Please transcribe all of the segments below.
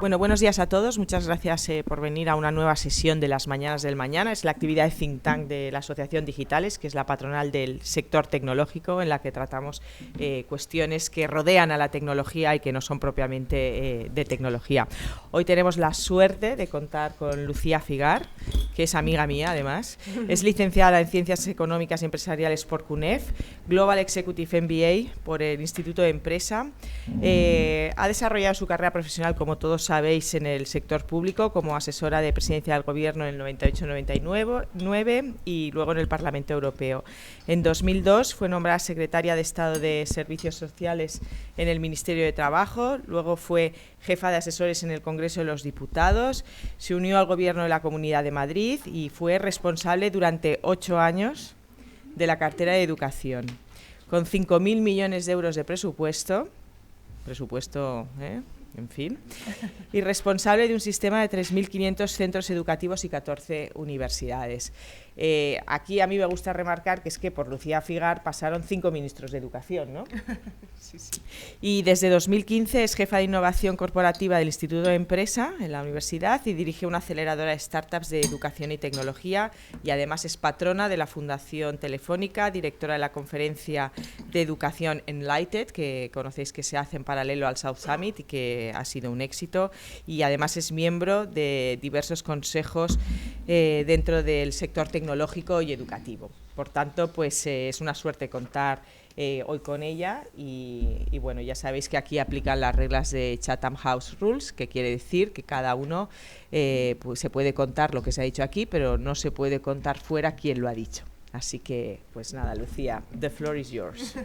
Bueno, buenos días a todos. Muchas gracias por venir a una nueva sesión de las Mañanas del Mañana. Es la actividad de Think Tank de la Asociación Digitales, que es la patronal del sector tecnológico, en la que tratamos cuestiones que rodean a la tecnología y que no son propiamente de tecnología. Hoy tenemos la suerte de contar con Lucía Figar, que es amiga mía además. Es licenciada en Ciencias Económicas y Empresariales por CUNEF, Global Executive MBA por el Instituto de Empresa. Ha desarrollado su carrera profesional, como todos sabéis, en el sector público como asesora de presidencia del Gobierno en el 98-99 y luego en el Parlamento Europeo. En 2002 fue nombrada secretaria de Estado de Servicios Sociales en el Ministerio de Trabajo, luego fue jefa de asesores en el Congreso de los Diputados, se unió al Gobierno de la Comunidad de Madrid y fue responsable durante 8 años de la cartera de Educación, con 5.000 millones de euros de presupuesto, en fin, y responsable de un sistema de 3.500 centros educativos y 14 universidades. Aquí a mí me gusta remarcar que es que por Lucía Figar pasaron 5 ministros de Educación, ¿no? Sí. Y desde 2015 es jefa de innovación corporativa del Instituto de Empresa en la universidad y dirige una aceleradora de startups de educación y tecnología, y además es patrona de la Fundación Telefónica, directora de la conferencia de educación Enlighted, que conocéis que se hace en paralelo al South Summit y que ha sido un éxito, y además es miembro de diversos consejos dentro del sector tecnológico y educativo. Por tanto, pues es una suerte contar hoy con ella y bueno, ya sabéis que aquí aplican las reglas de Chatham House Rules, que quiere decir que cada uno pues se puede contar lo que se ha dicho aquí, pero no se puede contar fuera quién lo ha dicho. Así que, pues nada, Lucía, the floor is yours.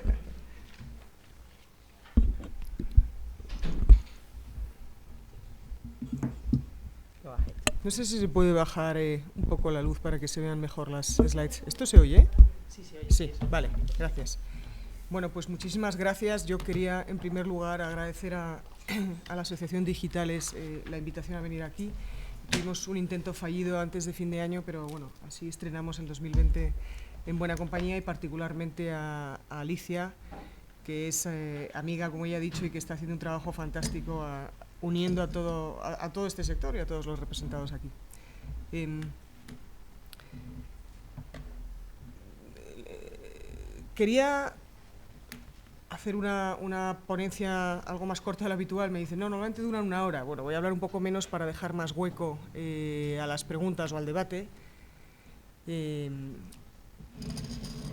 No sé si se puede bajar un poco la luz para que se vean mejor las slides. ¿Esto se oye? Sí, se oye. Sí, vale, gracias. Bueno, pues muchísimas gracias. Yo quería, en primer lugar, agradecer a la Asociación Digitales la invitación a venir aquí. Tuvimos un intento fallido antes de fin de año, pero bueno, así estrenamos el 2020 en buena compañía, y particularmente a Alicia, que es amiga, como ella ha dicho, y que está haciendo un trabajo fantástico uniendo a todo este sector y a todos los representados aquí. Quería hacer una ponencia algo más corta de lo habitual. Me dicen, no, normalmente duran 1 hora. Bueno, voy a hablar un poco menos para dejar más hueco a las preguntas o al debate.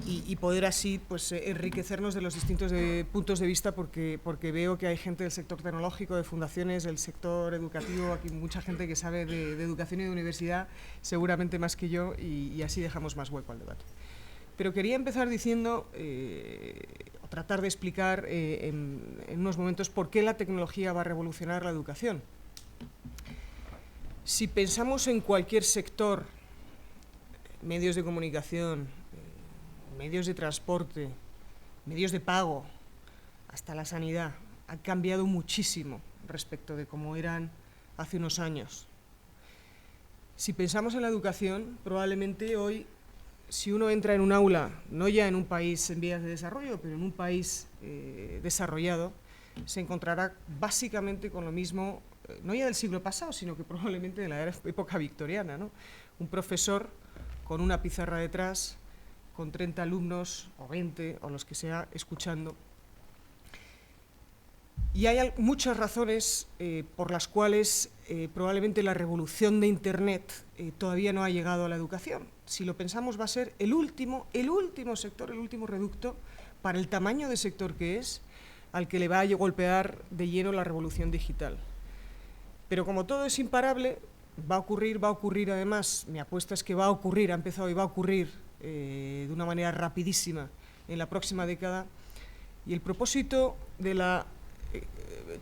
Y poder así pues enriquecernos de los distintos puntos de vista, porque veo que hay gente del sector tecnológico, de fundaciones, del sector educativo, aquí mucha gente que sabe de educación y de universidad, seguramente más que yo, y así dejamos más hueco al debate. Pero quería empezar diciendo, o tratar de explicar en unos momentos, por qué la tecnología va a revolucionar la educación. Si pensamos en cualquier sector, medios de comunicación, medios de transporte, medios de pago, hasta la sanidad, ha cambiado muchísimo respecto de cómo eran hace unos años. Si pensamos en la educación, probablemente hoy, si uno entra en un aula, no ya en un país en vías de desarrollo, pero en un país desarrollado, se encontrará básicamente con lo mismo, no ya del siglo pasado, sino que probablemente de la época victoriana, ¿no? Un profesor con una pizarra detrás, con 30 alumnos, o 20, o los que sea, escuchando. Y hay muchas razones por las cuales probablemente la revolución de Internet todavía no ha llegado a la educación. Si lo pensamos, va a ser el último sector, el último reducto, para el tamaño de sector que es, al que le va a golpear de lleno la revolución digital. Pero como todo es imparable, va a ocurrir además, mi apuesta es que va a ocurrir, ha empezado y va a ocurrir de una manera rapidísima en la próxima década. Y el propósito de la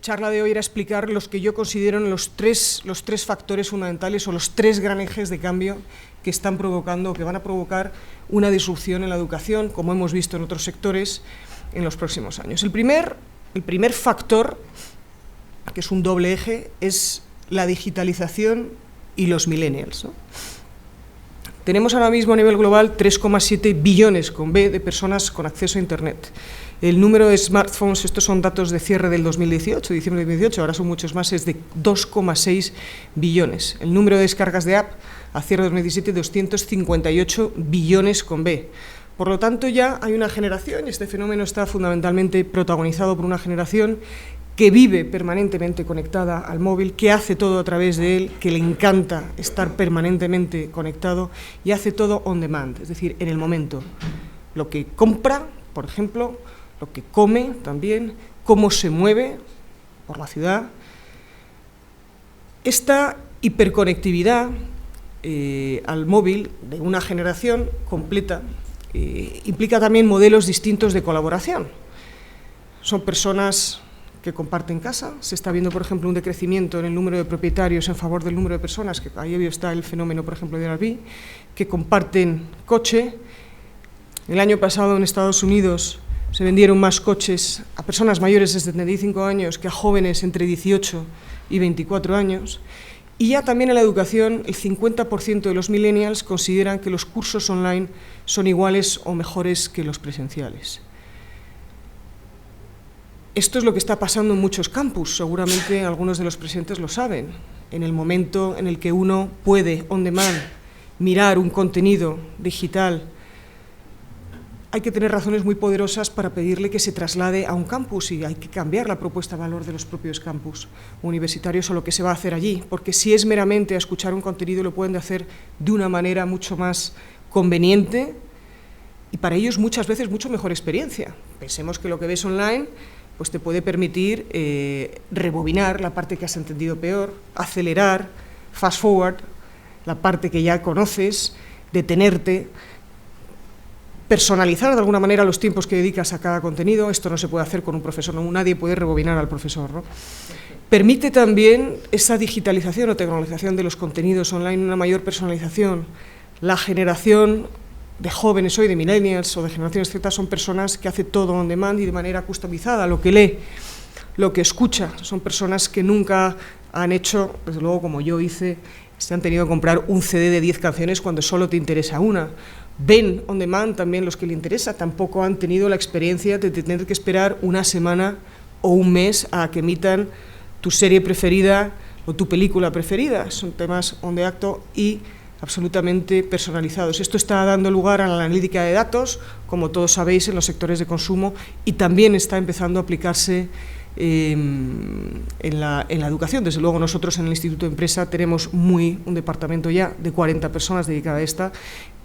charla de hoy era explicar los que yo considero los tres factores fundamentales, o los 3 grandes ejes de cambio que están provocando, que van a provocar una disrupción en la educación, como hemos visto en otros sectores, en los próximos años. El primer factor, que es un doble eje, es la digitalización y los millennials, ¿no? Tenemos ahora mismo a nivel global 3,7 billones con B de personas con acceso a Internet. El número de smartphones, estos son datos de cierre del 2018, diciembre del 2018, ahora son muchos más, es de 2,6 billones. El número de descargas de app a cierre del 2017, 258 billones con B. Por lo tanto, ya hay una generación, y este fenómeno está fundamentalmente protagonizado por una generación que vive permanentemente conectada al móvil, que hace todo a través de él, que le encanta estar permanentemente conectado y hace todo on demand, es decir, en el momento. Lo que compra, por ejemplo, lo que come también, cómo se mueve por la ciudad. Esta hiperconectividad al móvil de una generación completa implica también modelos distintos de colaboración. Son personas que comparten casa, se está viendo, por ejemplo, un decrecimiento en el número de propietarios en favor del número de personas, que ahí está el fenómeno, por ejemplo, de Airbnb, que comparten coche. El año pasado en Estados Unidos se vendieron más coches a personas mayores de 75 años que a jóvenes entre 18 y 24 años. Y ya también en la educación, el 50% de los millennials consideran que los cursos online son iguales o mejores que los presenciales. Esto es lo que está pasando en muchos campus, seguramente algunos de los presentes lo saben. En el momento en el que uno puede, on demand, mirar un contenido digital, hay que tener razones muy poderosas para pedirle que se traslade a un campus, y hay que cambiar la propuesta de valor de los propios campus universitarios o lo que se va a hacer allí, porque si es meramente a escuchar un contenido lo pueden hacer de una manera mucho más conveniente y para ellos muchas veces mucho mejor experiencia. Pensemos que lo que ves online pues te puede permitir rebobinar la parte que has entendido peor, acelerar, fast forward, la parte que ya conoces, detenerte, personalizar de alguna manera los tiempos que dedicas a cada contenido. Esto no se puede hacer con un profesor, no, nadie puede rebobinar al profesor, ¿no? Permite también esa digitalización o tecnologización de los contenidos online, una mayor personalización. La generación de jóvenes hoy, de millennials o de generaciones Z, son personas que hacen todo on demand y de manera customizada, lo que lee, lo que escucha. Son personas que nunca han hecho, desde luego como yo hice, se han tenido que comprar un CD de 10 canciones cuando solo te interesa una. Ven on demand también los que le interesa, tampoco han tenido la experiencia de tener que esperar una semana o un mes a que emitan tu serie preferida o tu película preferida. Son temas on the acto y absolutamente personalizados. Esto está dando lugar a la analítica de datos, como todos sabéis, en los sectores de consumo, y también está empezando a aplicarse en la educación. Desde luego nosotros en el Instituto de Empresa tenemos un departamento ya de 40 personas dedicado a esta,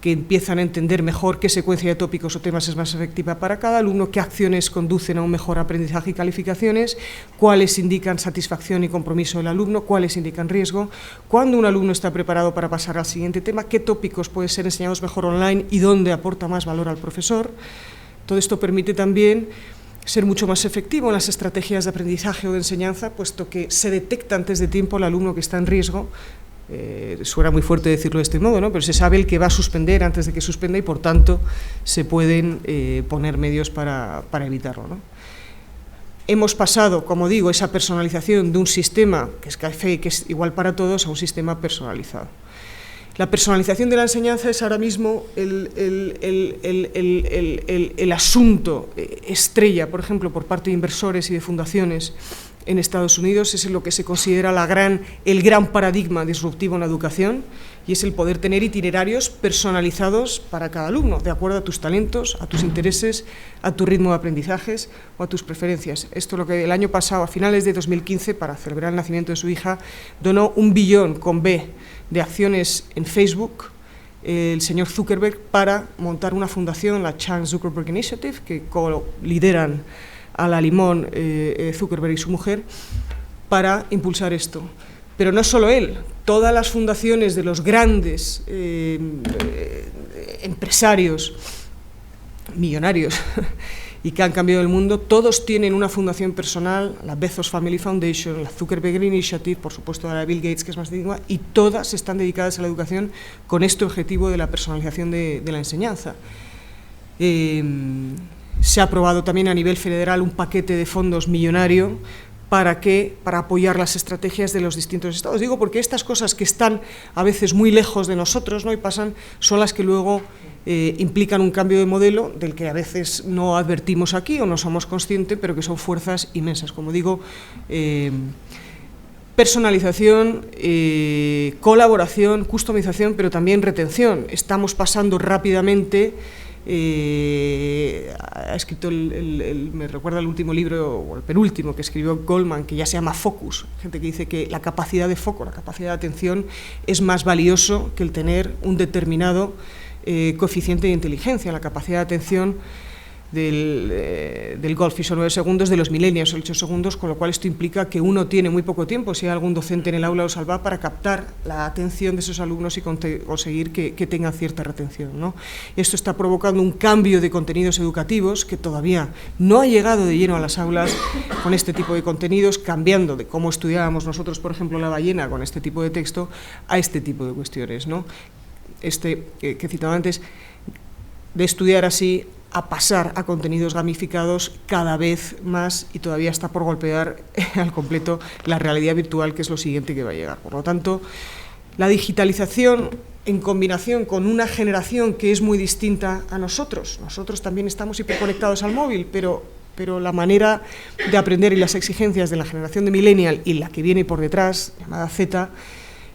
que empiezan a entender mejor qué secuencia de tópicos o temas es más efectiva para cada alumno, qué acciones conducen a un mejor aprendizaje y calificaciones, cuáles indican satisfacción y compromiso del alumno, cuáles indican riesgo, cuándo un alumno está preparado para pasar al siguiente tema, qué tópicos pueden ser enseñados mejor online y dónde aporta más valor al profesor. Todo esto permite también ser mucho más efectivo en las estrategias de aprendizaje o de enseñanza, puesto que se detecta antes de tiempo el alumno que está en riesgo. Suena muy fuerte decirlo de este modo, ¿no? Pero se sabe el que va a suspender antes de que suspenda y, por tanto, se pueden poner medios para evitarlo, ¿no? Hemos pasado, como digo, esa personalización de un sistema que es café, que es igual para todos, a un sistema personalizado. La personalización de la enseñanza es ahora mismo el asunto estrella, por ejemplo, por parte de inversores y de fundaciones en Estados Unidos. Es lo que se considera el gran paradigma disruptivo en la educación, y es el poder tener itinerarios personalizados para cada alumno, de acuerdo a tus talentos, a tus intereses, a tu ritmo de aprendizajes o a tus preferencias. Esto es lo que el año pasado, a finales de 2015, para celebrar el nacimiento de su hija, donó 1 billón con B de acciones en Facebook, el señor Zuckerberg, para montar una fundación, la Chan Zuckerberg Initiative, que lideran a la limón Zuckerberg y su mujer, para impulsar esto. Pero no solo él, todas las fundaciones de los grandes empresarios millonarios y que han cambiado el mundo, todos tienen una fundación personal, la Bezos Family Foundation, la Zuckerberg Initiative, por supuesto la de Bill Gates, que es más antigua, y todas están dedicadas a la educación con este objetivo de la personalización de la enseñanza. Se ha aprobado también a nivel federal un paquete de fondos millonario para apoyar las estrategias de los distintos estados. Digo porque estas cosas que están a veces muy lejos de nosotros, ¿no?, y pasan, son las que luego implican un cambio de modelo del que a veces no advertimos aquí o no somos conscientes, pero que son fuerzas inmensas. Como digo, personalización, colaboración, customización, pero también retención. Estamos pasando rápidamente. Ha escrito, me recuerda el último libro, o el penúltimo, que escribió Goldman, que ya se llama Focus. Gente que dice que la capacidad de foco, la capacidad de atención es más valioso que el tener un determinado coeficiente de inteligencia. La capacidad de atención del Goldfish son 9 segundos, de los millennials son 8 segundos, con lo cual esto implica que uno tiene muy poco tiempo, si hay algún docente en el aula o salva, para captar la atención de esos alumnos y conseguir que tengan cierta retención, ¿no? Esto está provocando un cambio de contenidos educativos que todavía no ha llegado de lleno a las aulas con este tipo de contenidos, cambiando de cómo estudiábamos nosotros, por ejemplo, la ballena con este tipo de texto, a este tipo de cuestiones, ¿no? Que citaba antes, de estudiar así a pasar a contenidos gamificados cada vez más, y todavía está por golpear al completo la realidad virtual, que es lo siguiente que va a llegar. Por lo tanto, la digitalización en combinación con una generación que es muy distinta a nosotros. Nosotros también estamos hiperconectados al móvil, pero la manera de aprender y las exigencias de la generación de millennial y la que viene por detrás, llamada Z,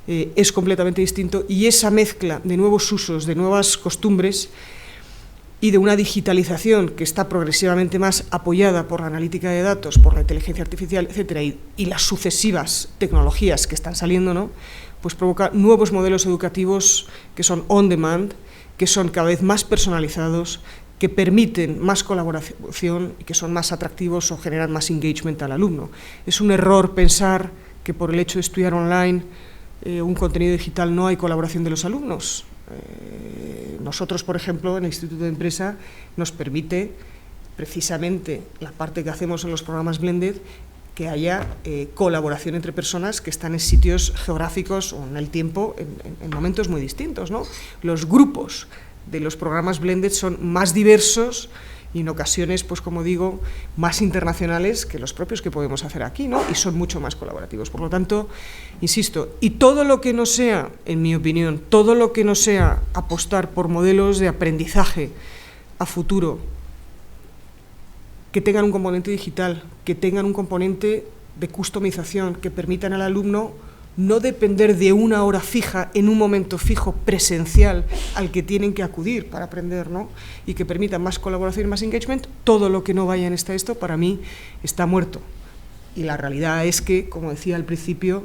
es completamente distinto, y esa mezcla de nuevos usos, de nuevas costumbres y de una digitalización que está progresivamente más apoyada por la analítica de datos, por la inteligencia artificial, etcétera, y las sucesivas tecnologías que están saliendo, ¿no?, pues provoca nuevos modelos educativos que son on demand, que son cada vez más personalizados, que permiten más colaboración y que son más atractivos o generan más engagement al alumno. Es un error pensar que por el hecho de estudiar online un contenido digital no hay colaboración de los alumnos. Nosotros, por ejemplo, en el Instituto de Empresa nos permite, precisamente, la parte que hacemos en los programas Blended, que haya colaboración entre personas que están en sitios geográficos o en el tiempo en momentos muy distintos, ¿no? Los grupos de los programas Blended son más diversos y en ocasiones, pues como digo, más internacionales que los propios que podemos hacer aquí, ¿no? Y son mucho más colaborativos. Por lo tanto, insisto, y todo lo que no sea, en mi opinión, todo lo que no sea apostar por modelos de aprendizaje a futuro, que tengan un componente digital, que tengan un componente de customización, que permitan al alumno no depender de una hora fija en un momento fijo presencial al que tienen que acudir para aprender, ¿no?, y que permitan más colaboración y más engagement, todo lo que no vaya en esto para mí está muerto. Y la realidad es que, como decía al principio,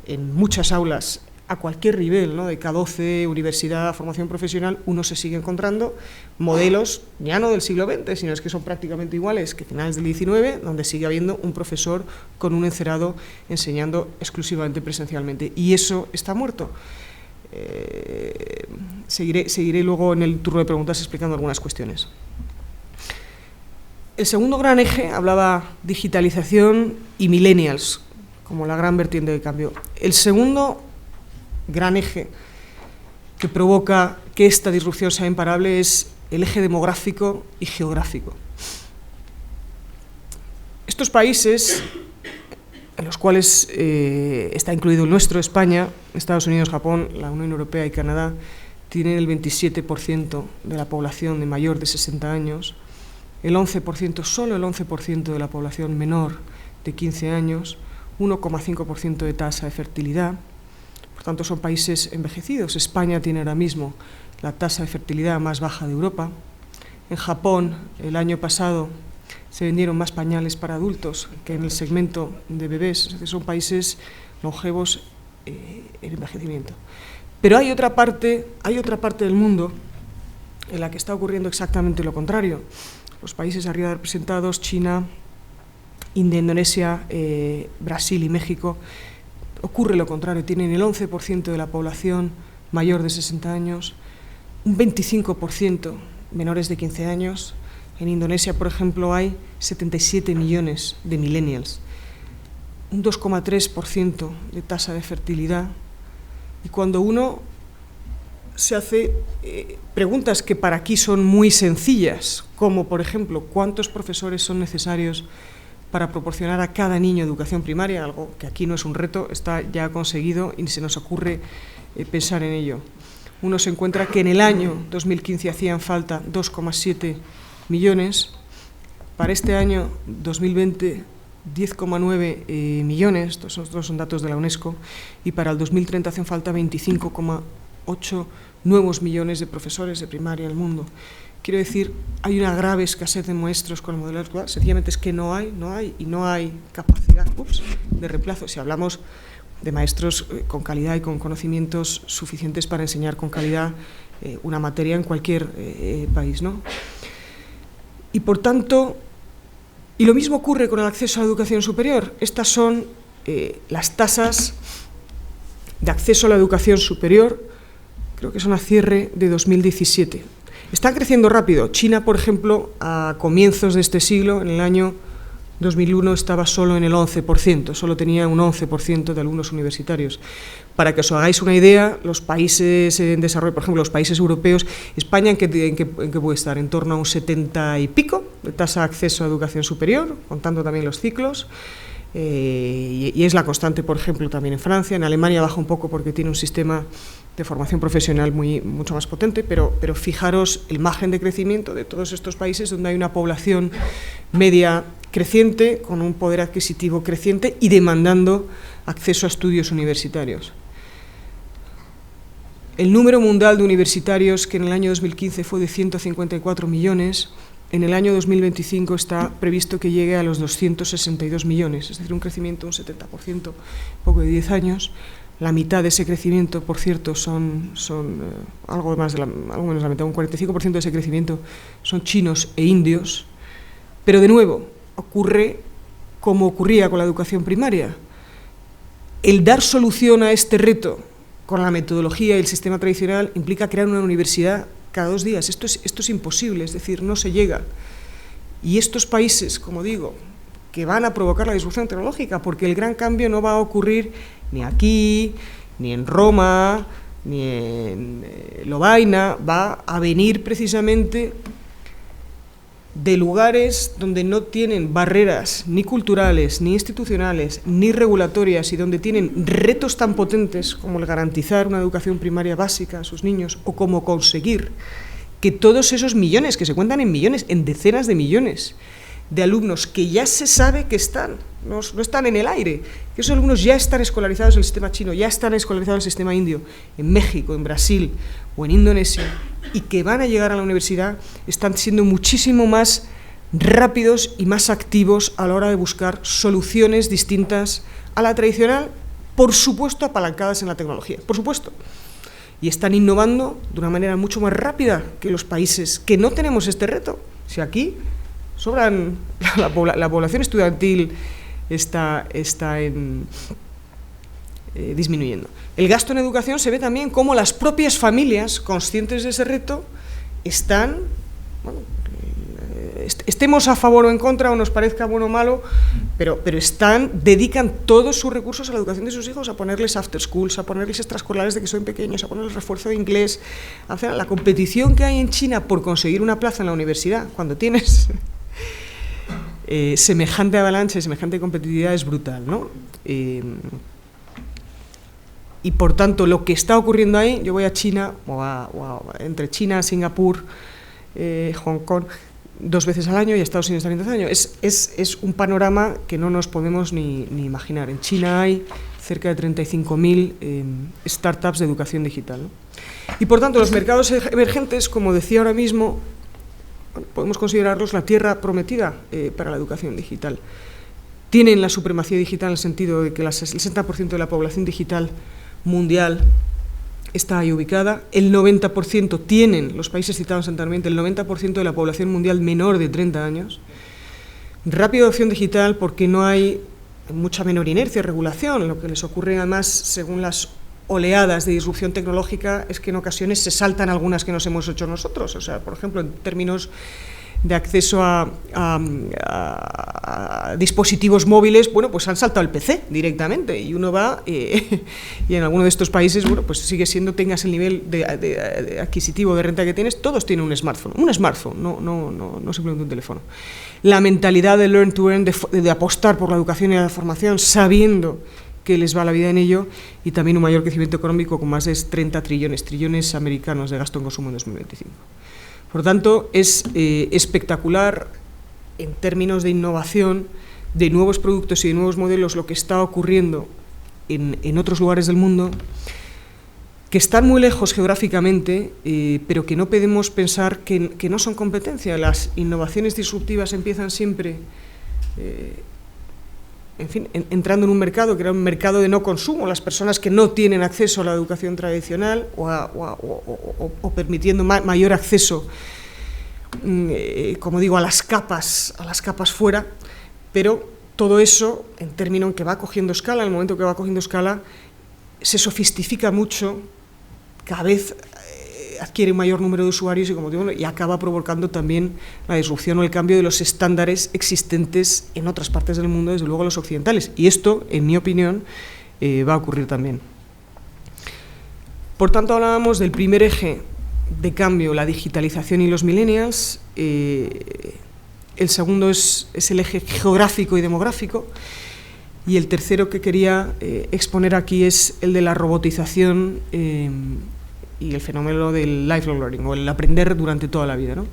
en muchas aulas, a cualquier nivel, ¿no?, de K12, universidad, formación profesional, uno se sigue encontrando modelos, ya no del siglo XX, sino es que son prácticamente iguales que finales del XIX, donde sigue habiendo un profesor con un encerado enseñando exclusivamente presencialmente. Y eso está muerto. Seguiré luego en el turno de preguntas explicando algunas cuestiones. El segundo gran eje, hablaba digitalización y millennials, como la gran vertiente de cambio. El segundo gran eje que provoca que esta disrupción sea imparable es el eje demográfico y geográfico. Estos países, en los cuales está incluido el nuestro, España, Estados Unidos, Japón, la Unión Europea y Canadá, tienen el 27% de la población de mayor de 60 años, el 11%, solo el 11% de la población menor de 15 años, 1,5% de tasa de fertilidad. Por tanto, son países envejecidos. España tiene ahora mismo la tasa de fertilidad más baja de Europa. En Japón, el año pasado, se vendieron más pañales para adultos que en el segmento de bebés. Es decir, son países longevos en envejecimiento. Pero hay otra parte del mundo en la que está ocurriendo exactamente lo contrario. Los países arriba representados, China, India, Indonesia, Brasil y México, ocurre lo contrario, tienen el 11% de la población mayor de 60 años, un 25% menores de 15 años. En Indonesia, por ejemplo, hay 77 millones de millennials, un 2,3% de tasa de fertilidad. Y cuando uno se hace preguntas que para aquí son muy sencillas, como por ejemplo, ¿cuántos profesores son necesarios para proporcionar a cada niño educación primaria, algo que aquí no es un reto, está ya conseguido y se nos ocurre pensar en ello. Uno se encuentra que en el año 2015 hacían falta 2,7 millones, para este año 2020 10,9 millones, estos son datos de la UNESCO, y para el 2030 hacen falta 25,8 nuevos millones de profesores de primaria en el mundo. Quiero decir, hay una grave escasez de maestros con el modelo actual, sencillamente es que no hay capacidad de reemplazo. Si hablamos de maestros con calidad y con conocimientos suficientes para enseñar con calidad una materia en cualquier país, ¿no? Y por tanto, y lo mismo ocurre con el acceso a la educación superior. Estas son las tasas de acceso a la educación superior, creo que son a cierre de 2017. Están creciendo rápido. China, por ejemplo, a comienzos de este siglo, en el año 2001, estaba solo en el 11%, solo tenía un 11% de alumnos universitarios. Para que os hagáis una idea, los países en desarrollo, por ejemplo, los países europeos, España, ¿en qué puede estar? En torno a un 70 y pico de tasa de acceso a educación superior, contando también los ciclos, y es la constante, por ejemplo, también en Francia. En Alemania baja un poco porque tiene un sistema de formación profesional mucho más potente, pero fijaros el margen de crecimiento de todos estos países donde hay una población media creciente, con un poder adquisitivo creciente y demandando acceso a estudios universitarios. El número mundial de universitarios, que en el año 2015 fue de 154 millones, en el año 2025 está previsto que llegue a los 262 millones, es decir, un crecimiento de un 70%, poco de 10 años. La mitad de ese crecimiento, por cierto, son algo menos de la mitad, un 45% de ese crecimiento son chinos e indios. Pero de nuevo, ocurre como ocurría con la educación primaria. El dar solución a este reto con la metodología y el sistema tradicional implica crear una universidad cada 2 días. Esto es imposible, es decir, no se llega. Y estos países, como digo, que van a provocar la disrupción tecnológica, porque el gran cambio no va a ocurrir ni aquí, ni en Roma, ni en Lovaina, va a venir precisamente de lugares donde no tienen barreras ni culturales, ni institucionales, ni regulatorias, y donde tienen retos tan potentes como el garantizar una educación primaria básica a sus niños, o como conseguir que todos esos millones, que se cuentan en millones, en decenas de millones de alumnos que ya se sabe que están, no están en el aire, que esos alumnos ya están escolarizados en el sistema chino, ya están escolarizados en el sistema indio, en México, en Brasil o en Indonesia, y que van a llegar a la universidad, están siendo muchísimo más rápidos y más activos a la hora de buscar soluciones distintas a la tradicional, por supuesto apalancadas en la tecnología, por supuesto. Y están innovando de una manera mucho más rápida que los países que no tenemos este reto. Si aquí sobran, la población estudiantil está disminuyendo. El gasto en educación se ve también como las propias familias, conscientes de ese reto, están, bueno, estemos a favor o en contra, o nos parezca bueno o malo, pero dedican todos sus recursos a la educación de sus hijos, a ponerles after schools, a ponerles extraescolares de que son pequeños, a ponerles refuerzo de inglés. O sea, la competición que hay en China por conseguir una plaza en la universidad, cuando tienes semejante avalancha y semejante competitividad, es brutal, ¿no? Y por tanto, lo que está ocurriendo ahí, yo voy a China, entre China, Singapur, Hong Kong, 2 veces al año, y a Estados Unidos también 2 veces al año. Es un panorama que no nos podemos ni imaginar. En China hay cerca de 35.000 startups de educación digital, ¿no? Y por tanto, los mercados emergentes, como decía ahora mismo, bueno, podemos considerarlos la tierra prometida para la educación digital. Tienen la supremacía digital en el sentido de que el 60% de la población digital mundial está ahí ubicada. El 90% tienen, los países citados anteriormente, el 90% de la población mundial menor de 30 años. Rápida adopción digital porque no hay mucha menor inercia, regulación. Lo que les ocurre además, según las oleadas de disrupción tecnológica, es que en ocasiones se saltan algunas que nos hemos hecho nosotros. O sea, por ejemplo, en términos acceso a dispositivos móviles, bueno, pues han saltado el PC directamente, y uno va y en alguno de estos países, bueno, pues sigue siendo, tengas el nivel de adquisitivo de renta que tienes, todos tienen un smartphone, no simplemente un teléfono. La mentalidad de learn to earn, de apostar por la educación y la formación, sabiendo que les va la vida en ello, y también un mayor crecimiento económico con más de 30 trillones americanos de gasto en consumo en 2025. Por lo tanto, es espectacular en términos de innovación, de nuevos productos y de nuevos modelos, lo que está ocurriendo en otros lugares del mundo, que están muy lejos geográficamente, pero que no podemos pensar que no son competencia. Las innovaciones disruptivas empiezan siempre, entrando en un mercado que era un mercado de no consumo, las personas que no tienen acceso a la educación tradicional o permitiendo mayor acceso, como digo, a las capas fuera, pero todo eso, en términos que va cogiendo escala, en el momento que va cogiendo escala, se sofistifica mucho, cada vez adquiere un mayor número de usuarios y acaba provocando también la disrupción o el cambio de los estándares existentes en otras partes del mundo, desde luego los occidentales. Y esto, en mi opinión, va a ocurrir también. Por tanto, hablábamos del primer eje de cambio, la digitalización y los millennials. El segundo es el eje geográfico y demográfico. Y el tercero que quería exponer aquí es el de la robotización y el fenómeno del lifelong learning, o el aprender durante toda la vida, ¿no?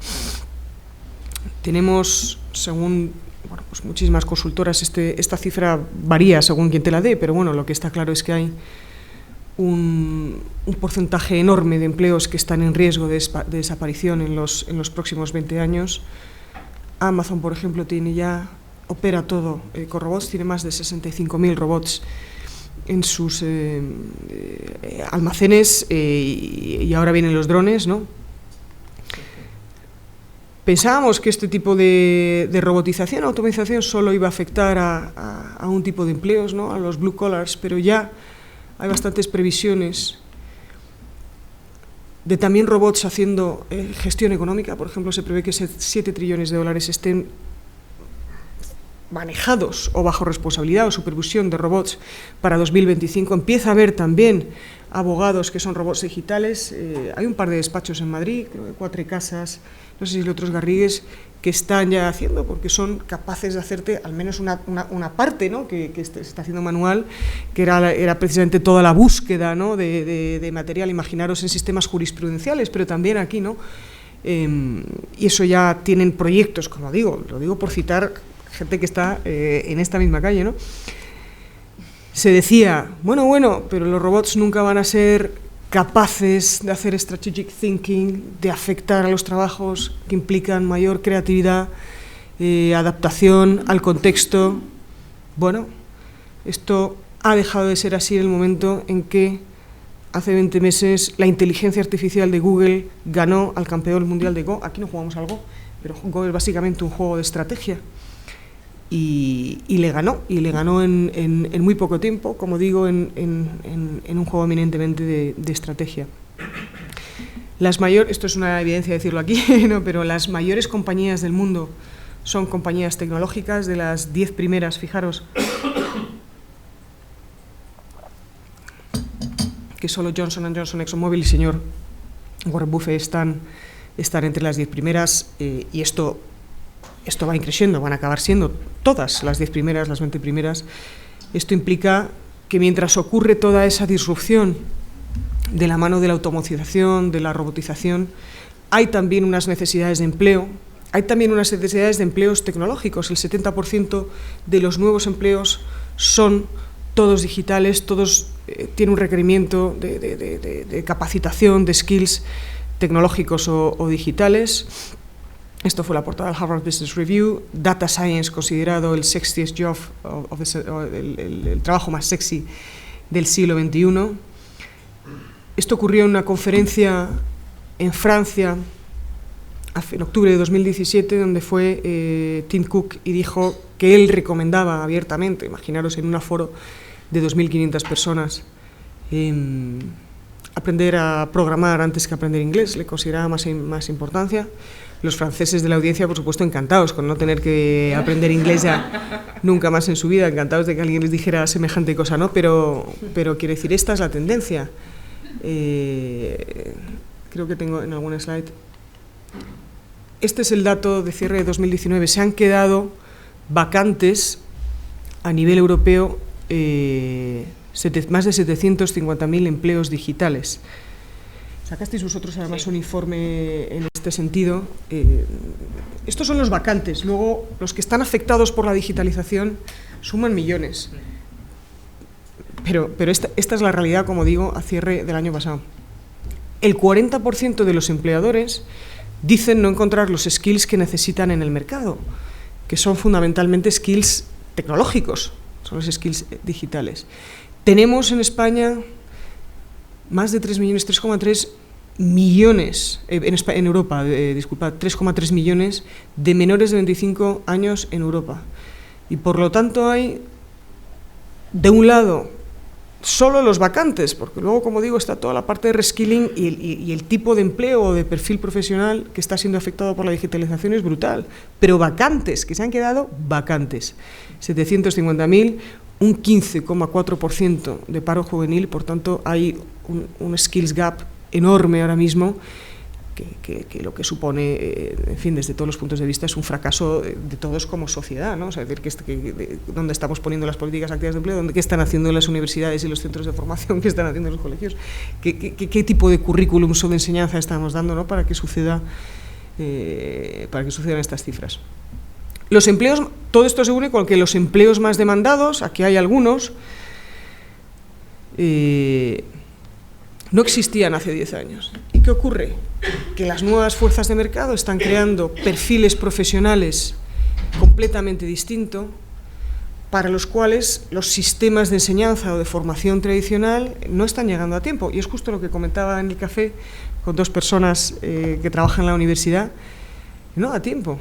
Tenemos, según pues muchísimas consultoras, esta cifra varía según quien te la dé, pero bueno, lo que está claro es que hay un porcentaje enorme de empleos que están en riesgo de desaparición en los próximos 20 años. Amazon, por ejemplo, opera todo con robots, tiene más de 65.000 robots en sus almacenes, y ahora vienen los drones, ¿no? Pensábamos que este tipo de robotización, automatización, solo iba a afectar a un tipo de empleos, ¿no? A los blue collars, pero ya hay bastantes previsiones de también robots haciendo gestión económica. Por ejemplo, se prevé que 7 trillones de dólares estén manejados o bajo responsabilidad o supervisión de robots para 2025. Empieza a haber también abogados que son robots digitales. Hay un par de despachos en Madrid, creo que 4 casas, no sé si otros Garrigues, que están ya haciendo, porque son capaces de hacerte al menos una parte, ¿no? que se está haciendo manual, que era precisamente toda la búsqueda, ¿no? de material, imaginaros en sistemas jurisprudenciales, pero también aquí, ¿no? Y eso ya tienen proyectos, como digo, lo digo por citar gente que está en esta misma calle, ¿no? Se decía, bueno, pero los robots nunca van a ser capaces de hacer strategic thinking, de afectar a los trabajos que implican mayor creatividad, adaptación al contexto. Bueno, esto ha dejado de ser así en el momento en que hace 20 meses la inteligencia artificial de Google ganó al campeón mundial de Go. Aquí no jugamos al Go, pero Go es básicamente un juego de estrategia. Y le ganó en muy poco tiempo, como digo, en un juego eminentemente de estrategia. Esto es una evidencia decirlo aquí, ¿no? Pero las mayores compañías del mundo son compañías tecnológicas. De las 10 primeras, fijaros, que solo Johnson & Johnson, ExxonMobil y señor Warren Buffett están entre las 10 primeras, y esto va increciendo, van a acabar siendo todas las 10 primeras, las 20 primeras. Esto implica que mientras ocurre toda esa disrupción de la mano de la automatización, de la robotización, hay también unas necesidades de empleo, hay también unas necesidades de empleos tecnológicos. El 70% de los nuevos empleos son todos digitales, todos tienen un requerimiento de capacitación, de skills tecnológicos o digitales. Esto fue la portada del Harvard Business Review. Data Science considerado el sexiest job, el trabajo más sexy del siglo XXI. Esto ocurrió en una conferencia en Francia en octubre de 2017, donde fue Tim Cook y dijo que él recomendaba abiertamente, imaginaros en un aforo de 2.500 personas, aprender a programar antes que aprender inglés. Le consideraba más importancia. Los franceses de la audiencia, por supuesto, encantados con no tener que aprender inglés ya nunca más en su vida, encantados de que alguien les dijera semejante cosa, ¿no? Pero quiero decir, esta es la tendencia. Creo que tengo en alguna slide. Este es el dato de cierre de 2019. Se han quedado vacantes a nivel europeo más de 750.000 empleos digitales. Sacasteis vosotros además un informe en este sentido. Estos son los vacantes. Luego, los que están afectados por la digitalización suman millones. Pero esta es la realidad, como digo, a cierre del año pasado. El 40% de los empleadores dicen no encontrar los skills que necesitan en el mercado, que son fundamentalmente skills tecnológicos, son los skills digitales. Tenemos en España más de 3,3 millones, en Europa, 3,3 millones de menores de 25 años en Europa. Y por lo tanto hay, de un lado, solo los vacantes, porque luego, como digo, está toda la parte de reskilling y el tipo de empleo o de perfil profesional que está siendo afectado por la digitalización es brutal. Pero vacantes, que se han quedado vacantes. 750.000, un 15,4% de paro juvenil, por tanto hay un skills gap enorme ahora mismo, que lo que supone, en fin, desde todos los puntos de vista, es un fracaso de todos como sociedad, ¿no? O sea, es decir, ¿dónde estamos poniendo las políticas activas de empleo? ¿Qué están haciendo las universidades y los centros de formación? ¿Qué están haciendo los colegios? ¿Qué tipo de currículum o de enseñanza estamos dando, ¿no? para que sucedan estas cifras? Los empleos, todo esto se une con que los empleos más demandados, aquí hay algunos, no existían hace 10 años. ¿Y qué ocurre? Que las nuevas fuerzas de mercado están creando perfiles profesionales completamente distintos, para los cuales los sistemas de enseñanza o de formación tradicional no están llegando a tiempo. Y es justo lo que comentaba en el café con dos personas que trabajan en la universidad. No da tiempo.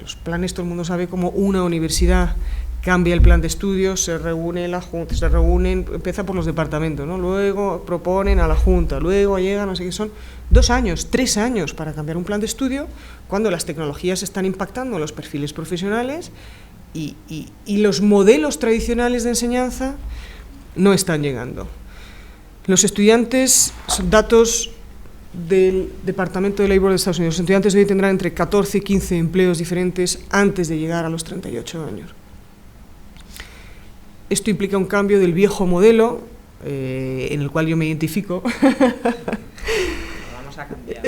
Los planes, todo el mundo sabe cómo una universidad cambia el plan de estudios, se reúne la junta, empieza por los departamentos, ¿no? Luego proponen a la junta, luego llegan, no sé qué, son 2 años, 3 años para cambiar un plan de estudio, cuando las tecnologías están impactando en los perfiles profesionales y los modelos tradicionales de enseñanza no están llegando. Los estudiantes, son datos del Departamento de Labor de Estados Unidos, los estudiantes hoy tendrán entre 14 y 15 empleos diferentes antes de llegar a los 38 años. Esto implica un cambio del viejo modelo, en el cual yo me identifico. Vamos a cambiar.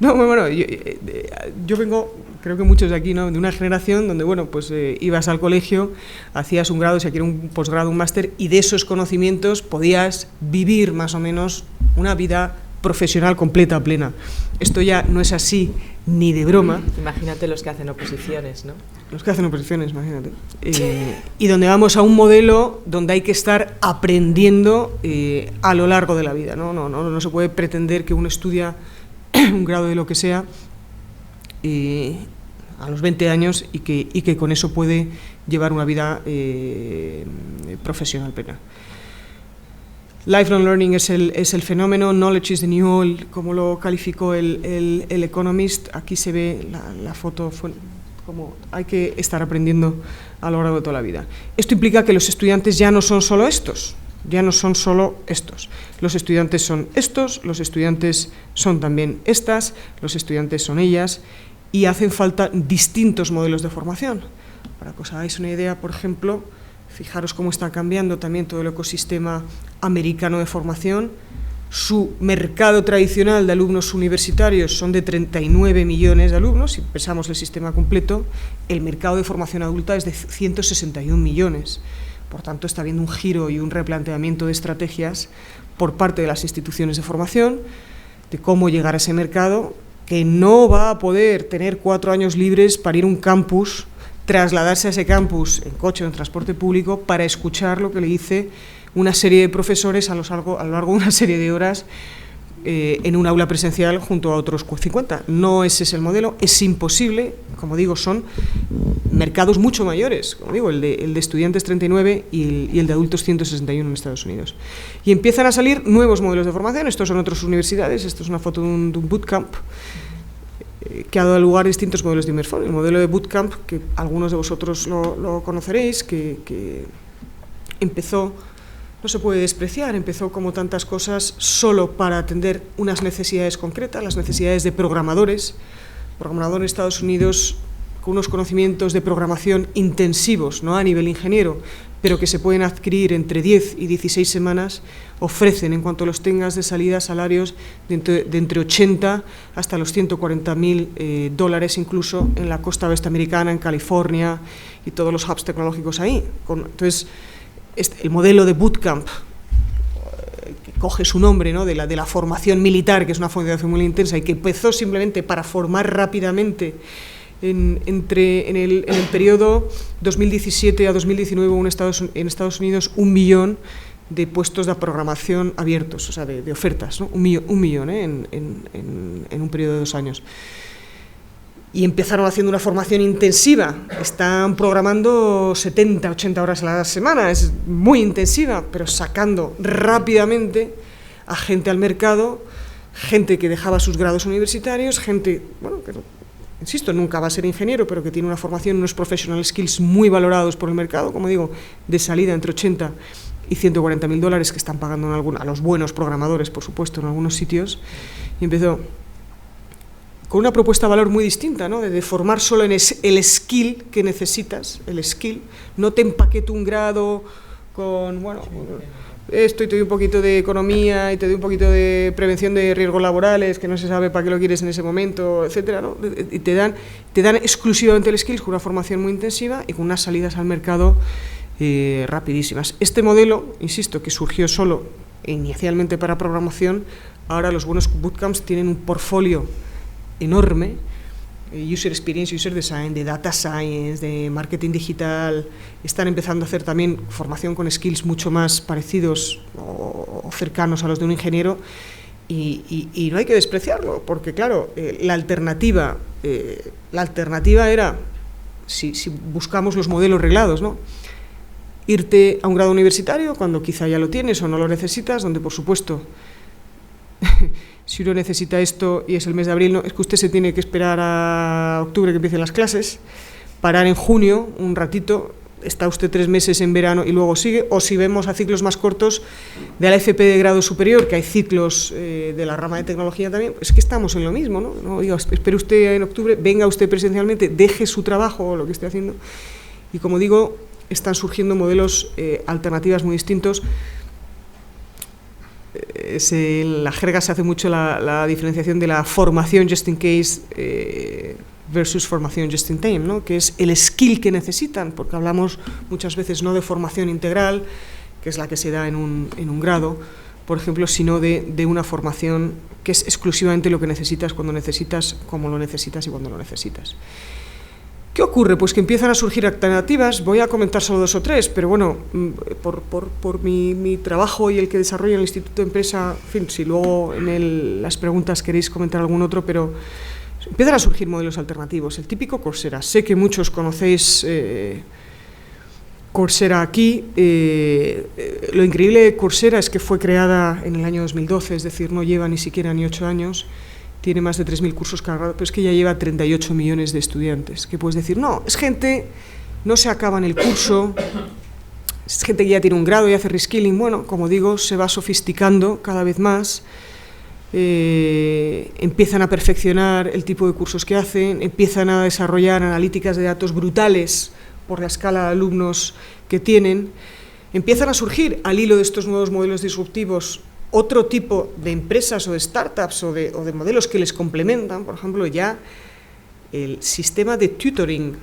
No, bueno, yo vengo, creo que muchos de aquí, ¿no?, de una generación donde, bueno, pues ibas al colegio, hacías un grado, si quieres un posgrado, un máster, y de esos conocimientos podías vivir más o menos una vida profesional completa, plena. Esto ya no es así ni de broma. Imagínate los que hacen oposiciones, ¿no? Los que hacen oposiciones, imagínate. Y donde vamos a un modelo donde hay que estar aprendiendo a lo largo de la vida, ¿no? No se puede pretender que uno estudia un grado de lo que sea a los 20 años y que con eso puede llevar una vida profesional plena. Lifelong learning es el fenómeno, knowledge is the new oil, como lo calificó el Economist. Aquí se ve la foto, como hay que estar aprendiendo a lo largo de toda la vida. Esto implica que los estudiantes ya no son solo estos, Los estudiantes son estos, los estudiantes son también estas, los estudiantes son ellas, y hacen falta distintos modelos de formación. Para que os hagáis una idea, por ejemplo, fijaros cómo está cambiando también todo el ecosistema americano de formación. Su mercado tradicional de alumnos universitarios son de 39 millones de alumnos, si pensamos el sistema completo. El mercado de formación adulta es de 161 millones. Por tanto, está habiendo un giro y un replanteamiento de estrategias por parte de las instituciones de formación, de cómo llegar a ese mercado, que no va a poder tener 4 años libres para ir a un campus, trasladarse a ese campus en coche o en transporte público para escuchar lo que le dice una serie de profesores a lo largo de una serie de horas en un aula presencial junto a otros 50. No ese es el modelo, es imposible. Como digo, son mercados mucho mayores, como digo, el de estudiantes 39 y el de adultos 161 en Estados Unidos. Y empiezan a salir nuevos modelos de formación. Estos son otras universidades, esto es una foto de un bootcamp que ha dado lugar a distintos modelos de inmersión. El modelo de bootcamp, que algunos de vosotros lo conoceréis, que empezó, no se puede despreciar, empezó como tantas cosas solo para atender unas necesidades concretas, las necesidades de programadores en Estados Unidos con unos conocimientos de programación intensivos, no a nivel ingeniero, pero que se pueden adquirir entre 10 y 16 semanas, ofrecen, en cuanto los tengas de salida, salarios de entre 80 hasta los $140.000 incluso en la costa oeste americana, en California y todos los hubs tecnológicos ahí. Entonces, el modelo de bootcamp, que coge su nombre, ¿no?, de la formación militar, que es una formación muy intensa y que empezó simplemente para formar rápidamente en el periodo 2017 a 2019 hubo en Estados Unidos 1 millón de puestos de programación abiertos, o sea, de ofertas, ¿no? un millón en un periodo de 2 años. Y empezaron haciendo una formación intensiva, están programando 70, 80 horas a la semana, es muy intensiva, pero sacando rápidamente a gente al mercado, gente que dejaba sus grados universitarios, gente, bueno, que insisto, nunca va a ser ingeniero, pero que tiene una formación, unos professional skills muy valorados por el mercado, como digo, de salida entre 80 y $140.000 que están pagando a los buenos programadores, por supuesto, en algunos sitios, y empezó con una propuesta de valor muy distinta, ¿no?, de formar solo en el skill que necesitas, el skill, no te empaqueto un grado con, bueno, esto y te doy un poquito de economía y te doy un poquito de prevención de riesgos laborales, que no se sabe para qué lo quieres en ese momento, etcétera, ¿no? Y te dan exclusivamente el skills con una formación muy intensiva y con unas salidas al mercado rapidísimas. Este modelo, insisto, que surgió solo inicialmente para programación, ahora los buenos bootcamps tienen un portfolio enorme, user experience, user design, de data science, de marketing digital, están empezando a hacer también formación con skills mucho más parecidos o cercanos a los de un ingeniero, y no hay que despreciarlo, porque claro, la alternativa era, si buscamos los modelos reglados, ¿no?, irte a un grado universitario cuando quizá ya lo tienes o no lo necesitas, donde por supuesto si uno necesita esto y es el mes de abril, no, es que usted se tiene que esperar a octubre que empiecen las clases, parar en junio un ratito, está usted 3 meses en verano y luego sigue, o si vemos a ciclos más cortos de la FP de grado superior, que hay ciclos de la rama de tecnología también, es que estamos en lo mismo, ¿no? No diga, espere usted en octubre, venga usted presencialmente, deje su trabajo o lo que esté haciendo, y como digo, están surgiendo modelos alternativas muy distintos. En la jerga se hace mucho la diferenciación de la formación just in case versus formación just in time, ¿no?, que es el skill que necesitan, porque hablamos muchas veces no de formación integral, que es la que se da en un grado, por ejemplo, sino de una formación que es exclusivamente lo que necesitas, cuando necesitas, cómo lo necesitas y cuando lo necesitas. ¿Qué ocurre? Pues que empiezan a surgir alternativas. Voy a comentar solo 2 o 3, pero bueno, por mi trabajo y el que desarrollo en el Instituto de Empresa, en fin, si luego en las preguntas queréis comentar algún otro, pero empiezan a surgir modelos alternativos. El típico Coursera. Sé que muchos conocéis Coursera aquí. Lo increíble de Coursera es que fue creada en el año 2012, es decir, no lleva ni siquiera ni 8 años. Tiene más de 3.000 cursos cargados, pero es que ya lleva 38 millones de estudiantes. Que puedes decir, no, es gente, no se acaba en el curso, es gente que ya tiene un grado y hace reskilling. Bueno, como digo, se va sofisticando cada vez más, empiezan a perfeccionar el tipo de cursos que hacen, empiezan a desarrollar analíticas de datos brutales por la escala de alumnos que tienen, empiezan a surgir al hilo de estos nuevos modelos disruptivos otro tipo de empresas o de startups o de modelos que les complementan. Por ejemplo, ya el sistema de tutoring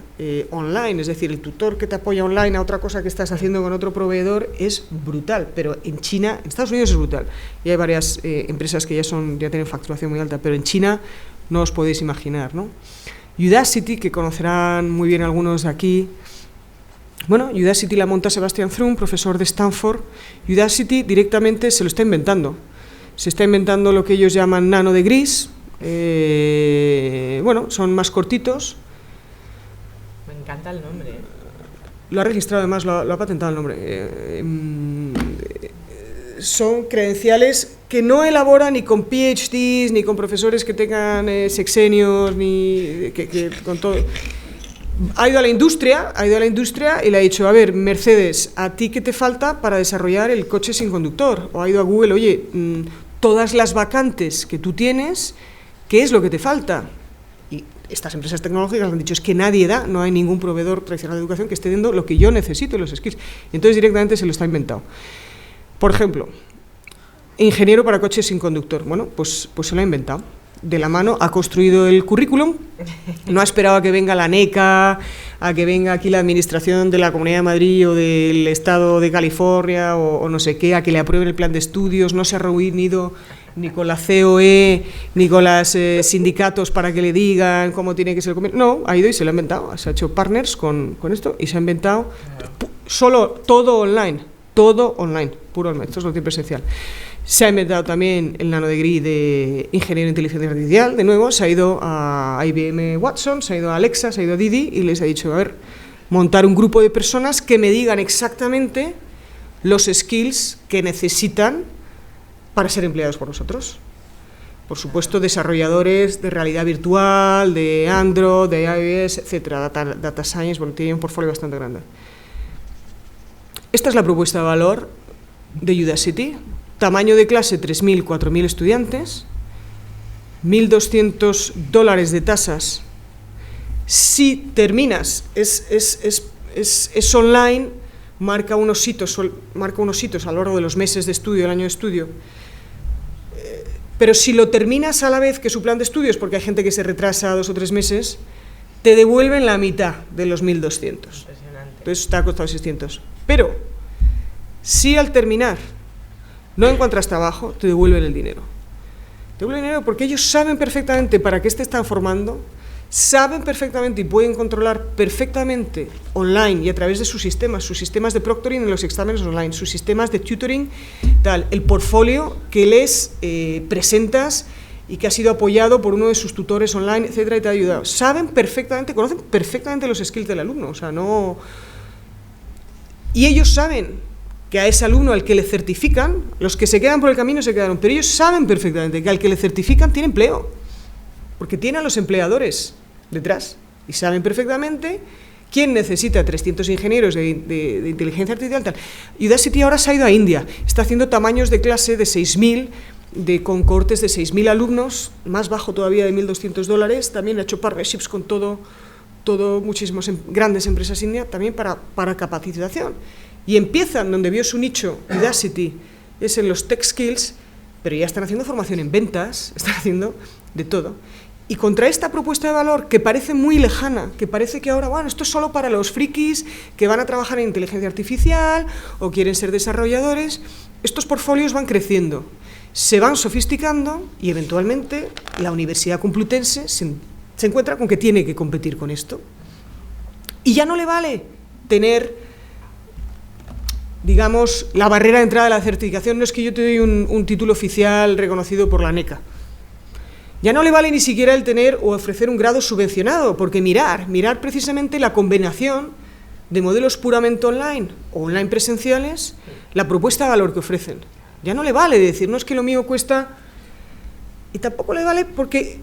online, es decir, el tutor que te apoya online a otra cosa que estás haciendo con otro proveedor, es brutal, pero en China, en Estados Unidos es brutal, y hay varias empresas que ya tienen facturación muy alta, pero en China no os podéis imaginar, ¿no? Udacity, que conocerán muy bien algunos de aquí. Bueno, Udacity la monta Sebastian Thrun, profesor de Stanford. Udacity directamente se lo está inventando. Se está inventando lo que ellos llaman nano degrees. Bueno, son más cortitos. Me encanta el nombre. Lo ha registrado además, lo ha patentado el nombre. Son credenciales que no elabora ni con PhDs, ni con profesores que tengan sexenios, ni con todo. Ha ido a la industria y le ha dicho, a ver, Mercedes, ¿a ti qué te falta para desarrollar el coche sin conductor? O ha ido a Google, oye, todas las vacantes que tú tienes, ¿qué es lo que te falta? Y estas empresas tecnológicas han dicho, es que nadie da, no hay ningún proveedor tradicional de educación que esté dando lo que yo necesito, los skills. Y entonces directamente se lo está inventado. Por ejemplo, ingeniero para coches sin conductor. Bueno, pues se lo ha inventado. De la mano, ha construido el currículum, no ha esperado a que venga la NECA, a que venga aquí la administración de la Comunidad de Madrid o del Estado de California o no sé qué, a que le aprueben el plan de estudios, no se ha reunido ni con la COE, ni con los sindicatos para que le digan cómo tiene que ser el convenio. No, ha ido y se lo ha inventado, se ha hecho partners con esto y se ha inventado solo todo online, puro online, esto es lo que es presencial. Se ha inventado también el nanodegree de ingeniero en inteligencia artificial, de nuevo, se ha ido a IBM Watson, se ha ido a Alexa, se ha ido a Didi y les ha dicho, a ver, montar un grupo de personas que me digan exactamente los skills que necesitan para ser empleados por nosotros. Por supuesto, desarrolladores de realidad virtual, de Android, de iOS, etcétera, data science, bueno, tiene un portfolio bastante grande. Esta es la propuesta de valor de Udacity. Tamaño de clase 3.000, 4.000 estudiantes, $1.200 de tasas. Si terminas, es online, marca unos hitos a lo largo de los meses de estudio, el año de estudio. Pero si lo terminas a la vez que su plan de estudios, porque hay gente que se retrasa 2 o 3 meses, te devuelven la mitad de los 1.200. Entonces te ha costado 600. Pero si al terminar no encuentras trabajo, te devuelven el dinero. Te devuelven el dinero porque ellos saben perfectamente para qué te están formando, saben perfectamente y pueden controlar perfectamente online y a través de sus sistemas de proctoring en los exámenes online, sus sistemas de tutoring, tal, el portfolio que les presentas y que ha sido apoyado por uno de sus tutores online, etcétera, y te ha ayudado. Saben perfectamente, conocen perfectamente los skills del alumno, o sea, no... Y ellos saben que a ese alumno al que le certifican, los que se quedan por el camino se quedaron, pero ellos saben perfectamente que al que le certifican tiene empleo, porque tiene a los empleadores detrás, y saben perfectamente quién necesita 300 ingenieros de inteligencia artificial, tal. Udacity ahora se ha ido a India, está haciendo tamaños de clase de 6.000, con cohortes de 6.000 alumnos, más bajo todavía de $1.200, también ha hecho partnerships con muchísimas grandes empresas indias, también para capacitación. Y empiezan donde vio su nicho, Udacity, es en los tech skills, pero ya están haciendo formación en ventas, están haciendo de todo. Y contra esta propuesta de valor, que parece muy lejana, que parece que ahora, bueno, esto es solo para los frikis que van a trabajar en inteligencia artificial o quieren ser desarrolladores, estos portfolios van creciendo, se van sofisticando y eventualmente la Universidad Complutense se encuentra con que tiene que competir con esto. Y ya no le vale tener, digamos, la barrera de entrada de la certificación. No es que yo te doy un título oficial reconocido por la NECA. Ya no le vale ni siquiera el tener o ofrecer un grado subvencionado, porque mirar precisamente la combinación de modelos puramente online o online presenciales, la propuesta de valor que ofrecen. Ya no le vale decir, no es que lo mío cuesta, y tampoco le vale porque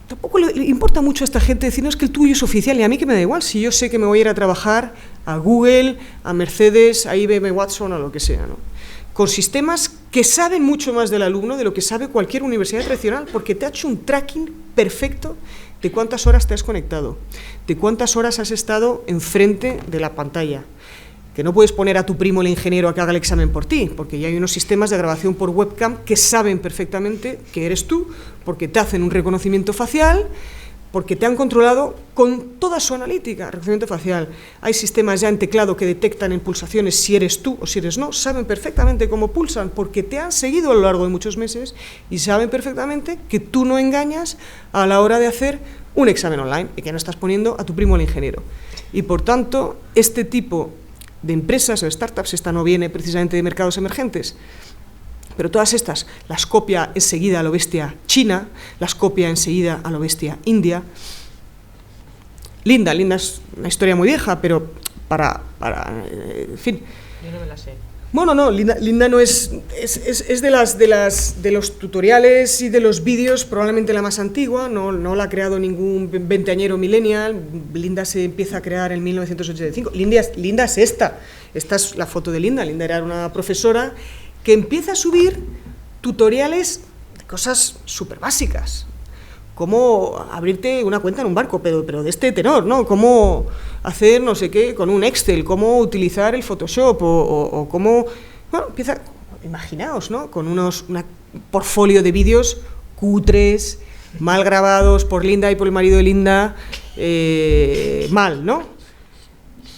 tampoco le importa mucho a esta gente decir, no, es que el tuyo es oficial, y a mí que me da igual, si yo sé que me voy a ir a trabajar a Google, a Mercedes, a IBM Watson, a lo que sea, ¿no? Con sistemas que saben mucho más del alumno de lo que sabe cualquier universidad tradicional, porque te ha hecho un tracking perfecto de cuántas horas te has conectado, de cuántas horas has estado enfrente de la pantalla, que no puedes poner a tu primo el ingeniero a que haga el examen por ti, porque ya hay unos sistemas de grabación por webcam que saben perfectamente que eres tú, porque te hacen un reconocimiento facial, porque te han controlado con toda su analítica, reconocimiento facial. Hay sistemas ya en teclado que detectan en pulsaciones si eres tú o si eres no, saben perfectamente cómo pulsan, porque te han seguido a lo largo de muchos meses y saben perfectamente que tú no engañas a la hora de hacer un examen online y que no estás poniendo a tu primo el ingeniero. Y por tanto, este tipo de empresas o startups, esta no viene precisamente de mercados emergentes, pero todas estas las copia enseguida a lo bestia China, las copia enseguida a lo bestia India. Linda es una historia muy vieja, pero en fin. Yo no me la sé. Bueno, no, Linda no es de los tutoriales y de los vídeos probablemente la más antigua, no la ha creado ningún veinteañero millennial. Linda se empieza a crear en 1985. Linda es esta es la foto de Linda. Linda era una profesora que empieza a subir tutoriales de cosas súper básicas. Cómo abrirte una cuenta en un barco, pero de este tenor, ¿no? Cómo hacer no sé qué con un Excel, cómo utilizar el Photoshop, o cómo... Bueno, empieza, imaginaos, ¿no? Con un portfolio de vídeos cutres, mal grabados por Linda y por el marido de Linda, mal, ¿no?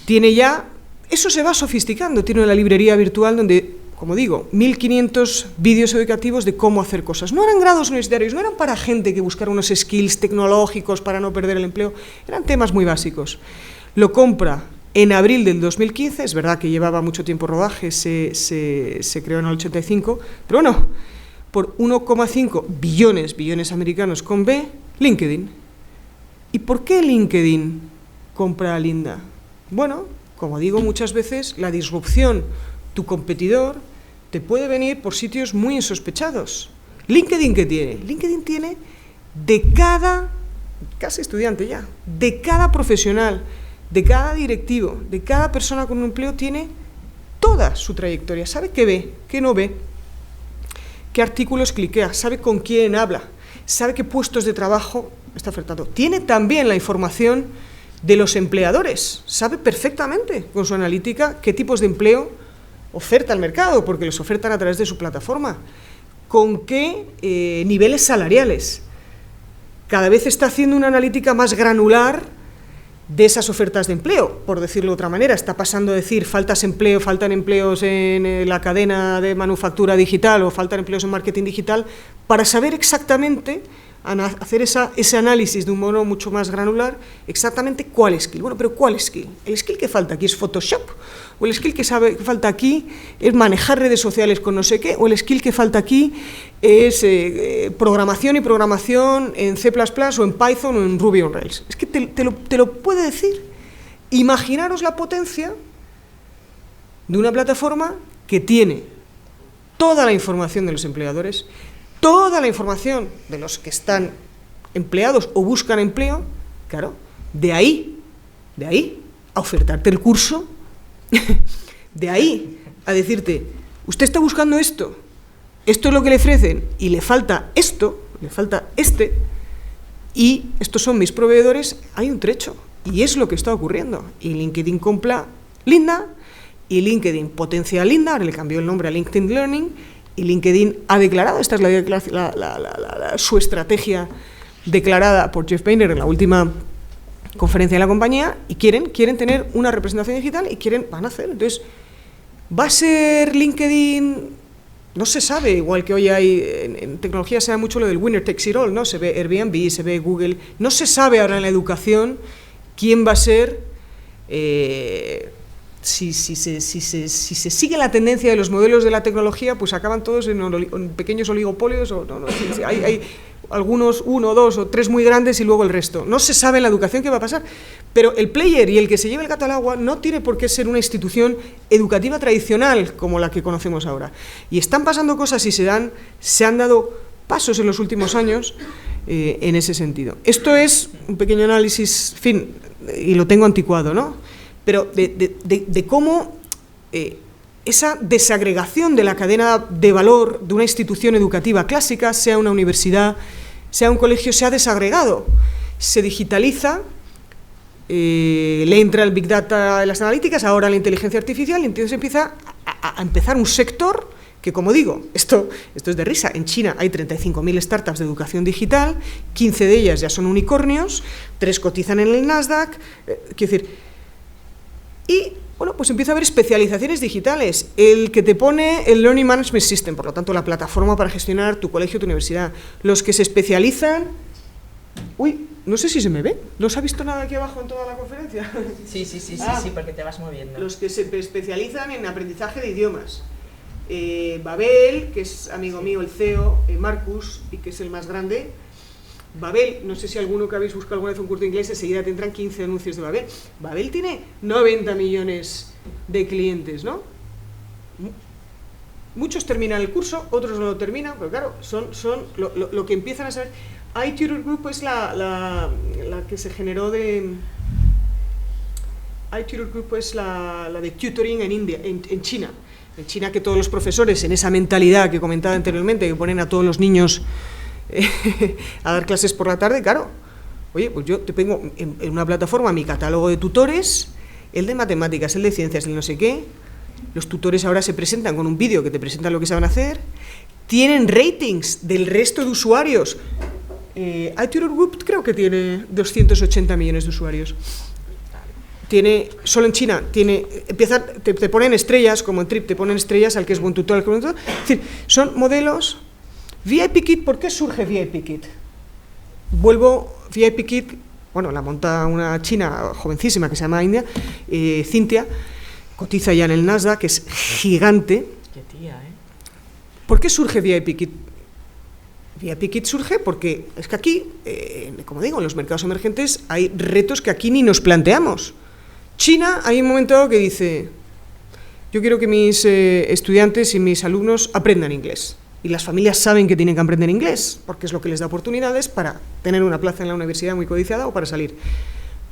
Tiene ya... Eso se va sofisticando, tiene una librería virtual donde, como digo, 1500 vídeos educativos de cómo hacer cosas. No eran grados universitarios, no eran para gente que buscara unos skills tecnológicos para no perder el empleo, eran temas muy básicos. Lo compra en abril del 2015, es verdad que llevaba mucho tiempo rodaje, se creó en el 85, pero bueno, por 1,5 billones americanos con B, LinkedIn. ¿Y por qué LinkedIn compra a Linda? Bueno, como digo muchas veces, la disrupción, tu competidor, te puede venir por sitios muy insospechados. ¿LinkedIn qué tiene? LinkedIn tiene de cada, casi estudiante ya, de cada profesional, de cada directivo, de cada persona con un empleo, tiene toda su trayectoria. Sabe qué ve, qué no ve, qué artículos cliquea, sabe con quién habla, sabe qué puestos de trabajo está ofertando. Tiene también la información de los empleadores, sabe perfectamente con su analítica qué tipos de empleo oferta al mercado, porque los ofertan a través de su plataforma, con qué niveles salariales. Cada vez está haciendo una analítica más granular de esas ofertas de empleo, por decirlo de otra manera. Está pasando a decir faltan empleos en la cadena de manufactura digital o faltan empleos en marketing digital, para saber exactamente, hacer ese análisis de un modo mucho más granular, exactamente cuál skill. Bueno, pero ¿cuál skill? ¿El skill que falta aquí es Photoshop? ¿O el skill que falta aquí es manejar redes sociales con no sé qué? ¿O el skill que falta aquí es programación en C++ o en Python o en Ruby on Rails? Es que te lo puede decir. Imaginaros la potencia de una plataforma que tiene toda la información de los empleadores, toda la información de los que están empleados o buscan empleo, claro, de ahí a ofertarte el curso, de ahí a decirte, usted está buscando esto es lo que le ofrecen y le falta esto, le falta y estos son mis proveedores, hay un trecho, y es lo que está ocurriendo. Y LinkedIn compra Linda, y LinkedIn potencia a Linda, ahora le cambió el nombre a LinkedIn Learning, y LinkedIn ha declarado, esta es su estrategia declarada por Jeff Weiner en la última conferencia de la compañía, y quieren tener una representación digital y van a hacer. Entonces, ¿va a ser LinkedIn? No se sabe, igual que hoy hay en tecnología se da mucho lo del winner takes it all, ¿no? Se ve Airbnb, se ve Google, no se sabe ahora en la educación quién va a ser. Si se sigue la tendencia de los modelos de la tecnología, pues acaban todos en pequeños oligopolios, o hay algunos, 1, 2 o 3 muy grandes y luego el resto. No se sabe en la educación qué va a pasar, pero el player y el que se lleve el gato al agua no tiene por qué ser una institución educativa tradicional como la que conocemos ahora. Y están pasando cosas y se han dado pasos en los últimos años en ese sentido. Esto es un pequeño análisis, fin, y lo tengo anticuado, ¿no? Pero de cómo esa desagregación de la cadena de valor de una institución educativa clásica, sea una universidad, sea un colegio, se ha desagregado, se digitaliza, le entra el Big Data en las analíticas, ahora la inteligencia artificial, y entonces empieza a empezar un sector que, como digo, esto es de risa. En China hay 35.000 startups de educación digital, 15 de ellas ya son unicornios, 3 cotizan en el Nasdaq, quiero decir, y bueno, pues empieza a haber especializaciones digitales, el que te pone el Learning Management System, por lo tanto la plataforma para gestionar tu colegio, tu universidad, los que se especializan... Uy, no sé si se me ve, ¿no se ha visto nada aquí abajo en toda la conferencia? Sí, porque te vas moviendo. Los que se especializan en aprendizaje de idiomas. Babel, que es amigo mío, el CEO, Marcus, y que es el más grande. Babel, no sé si alguno que habéis buscado alguna vez un curso de inglés, enseguida tendrán 15 anuncios de Babel. Babel tiene 90 millones de clientes, ¿no? Muchos terminan el curso, otros no lo terminan, pero claro, son lo que empiezan a saber. iTutor Group es la que se generó de... iTutor Group es la de tutoring en India, en China. En China, que todos los profesores, en esa mentalidad que comentaba anteriormente, que ponen a todos los niños a dar clases por la tarde, claro. Oye, pues yo te pongo en una plataforma mi catálogo de tutores, el de matemáticas, el de ciencias, el no sé qué. Los tutores ahora se presentan con un vídeo que te presenta lo que saben hacer. Tienen ratings del resto de usuarios. iTutor Group creo que tiene 280 millones de usuarios. Solo en China, te ponen estrellas, como en Trip, te ponen estrellas al que es buen tutor, al que es buen tutor. Es decir, son modelos. VIPKid, ¿por qué surge VIPKid? VIPKid, bueno, la monta una china jovencísima que se llama India, Cintia, cotiza ya en el Nasdaq, que es gigante. Qué tía, ¿eh? ¿Por qué surge VIPKid? VIPKid surge porque es que aquí, como digo, en los mercados emergentes hay retos que aquí ni nos planteamos. China, hay un momento dado que dice, yo quiero que mis estudiantes y mis alumnos aprendan inglés. Y las familias saben que tienen que aprender inglés, porque es lo que les da oportunidades para tener una plaza en la universidad muy codiciada o para salir.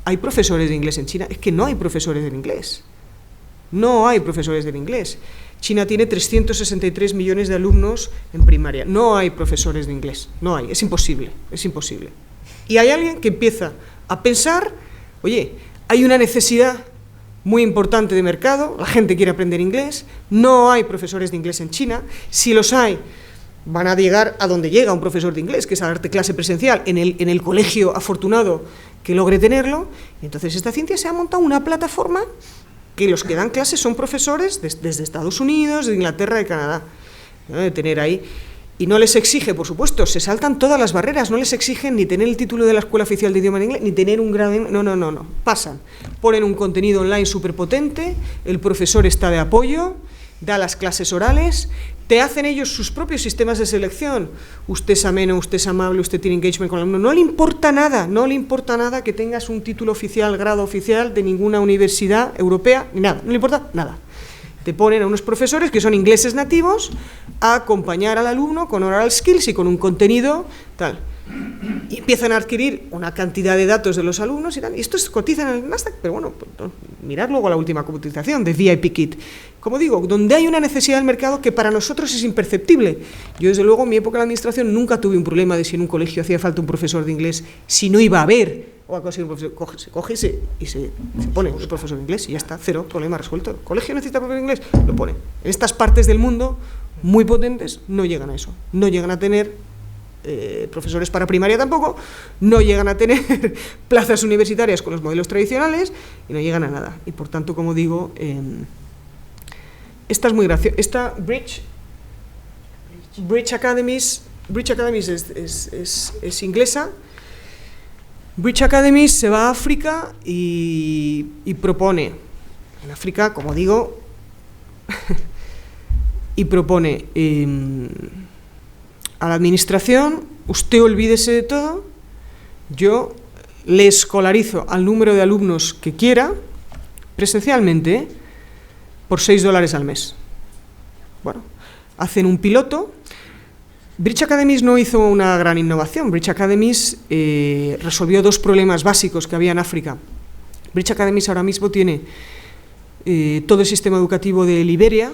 ¿Hay profesores de inglés en China? Es que no hay profesores del inglés. No hay profesores del inglés. China tiene 363 millones de alumnos en primaria. No hay profesores de inglés. No hay. Es imposible. Es imposible. Y hay alguien que empieza a pensar, oye, hay una necesidad muy importante de mercado, la gente quiere aprender inglés, no hay profesores de inglés en China, si los hay, van a llegar a donde llega un profesor de inglés, que es a darte clase presencial en el colegio afortunado que logre tenerlo, y entonces esta Cintia se ha montado una plataforma que los que dan clases son profesores desde Estados Unidos, de Inglaterra, de Canadá, de tener ahí. Y no les exige, por supuesto, se saltan todas las barreras, no les exigen ni tener el título de la Escuela Oficial de Idioma en Inglés, ni tener un grado en... No, pasan. Ponen un contenido online súper potente, el profesor está de apoyo, da las clases orales, te hacen ellos sus propios sistemas de selección. Usted es ameno, usted es amable, usted tiene engagement con el alumno. No le importa nada que tengas un título oficial, grado oficial de ninguna universidad europea, ni nada, no le importa nada. Te ponen a unos profesores que son ingleses nativos a acompañar al alumno con oral skills y con un contenido tal. Y empiezan a adquirir una cantidad de datos de los alumnos y tal. Y estos cotizan en el Nasdaq, pero bueno, mirad luego la última cotización de VIPKid. Como digo, donde hay una necesidad del mercado que para nosotros es imperceptible. Yo, desde luego, en mi época de la administración nunca tuve un problema de si en un colegio hacía falta un profesor de inglés, si no iba a haber o a conseguir un profesor. Se coge y se pone el profesor de inglés y ya está, cero, problema resuelto. ¿El colegio necesita profesor de inglés? Lo pone. En estas partes del mundo muy potentes no llegan a eso, no llegan a tener profesores para primaria tampoco, no llegan a tener plazas universitarias con los modelos tradicionales y no llegan a nada. Y por tanto, como digo, esta es muy graciosa. Esta Bridge Academies es inglesa. Bridge Academies se va a África y propone, en África, como digo, y propone a la administración, usted olvídese de todo, yo le escolarizo al número de alumnos que quiera, presencialmente, por $6 al mes. Bueno, hacen un piloto. Bridge Academies no hizo una gran innovación. Bridge Academies resolvió dos problemas básicos que había en África. Bridge Academies ahora mismo tiene todo el sistema educativo de Liberia,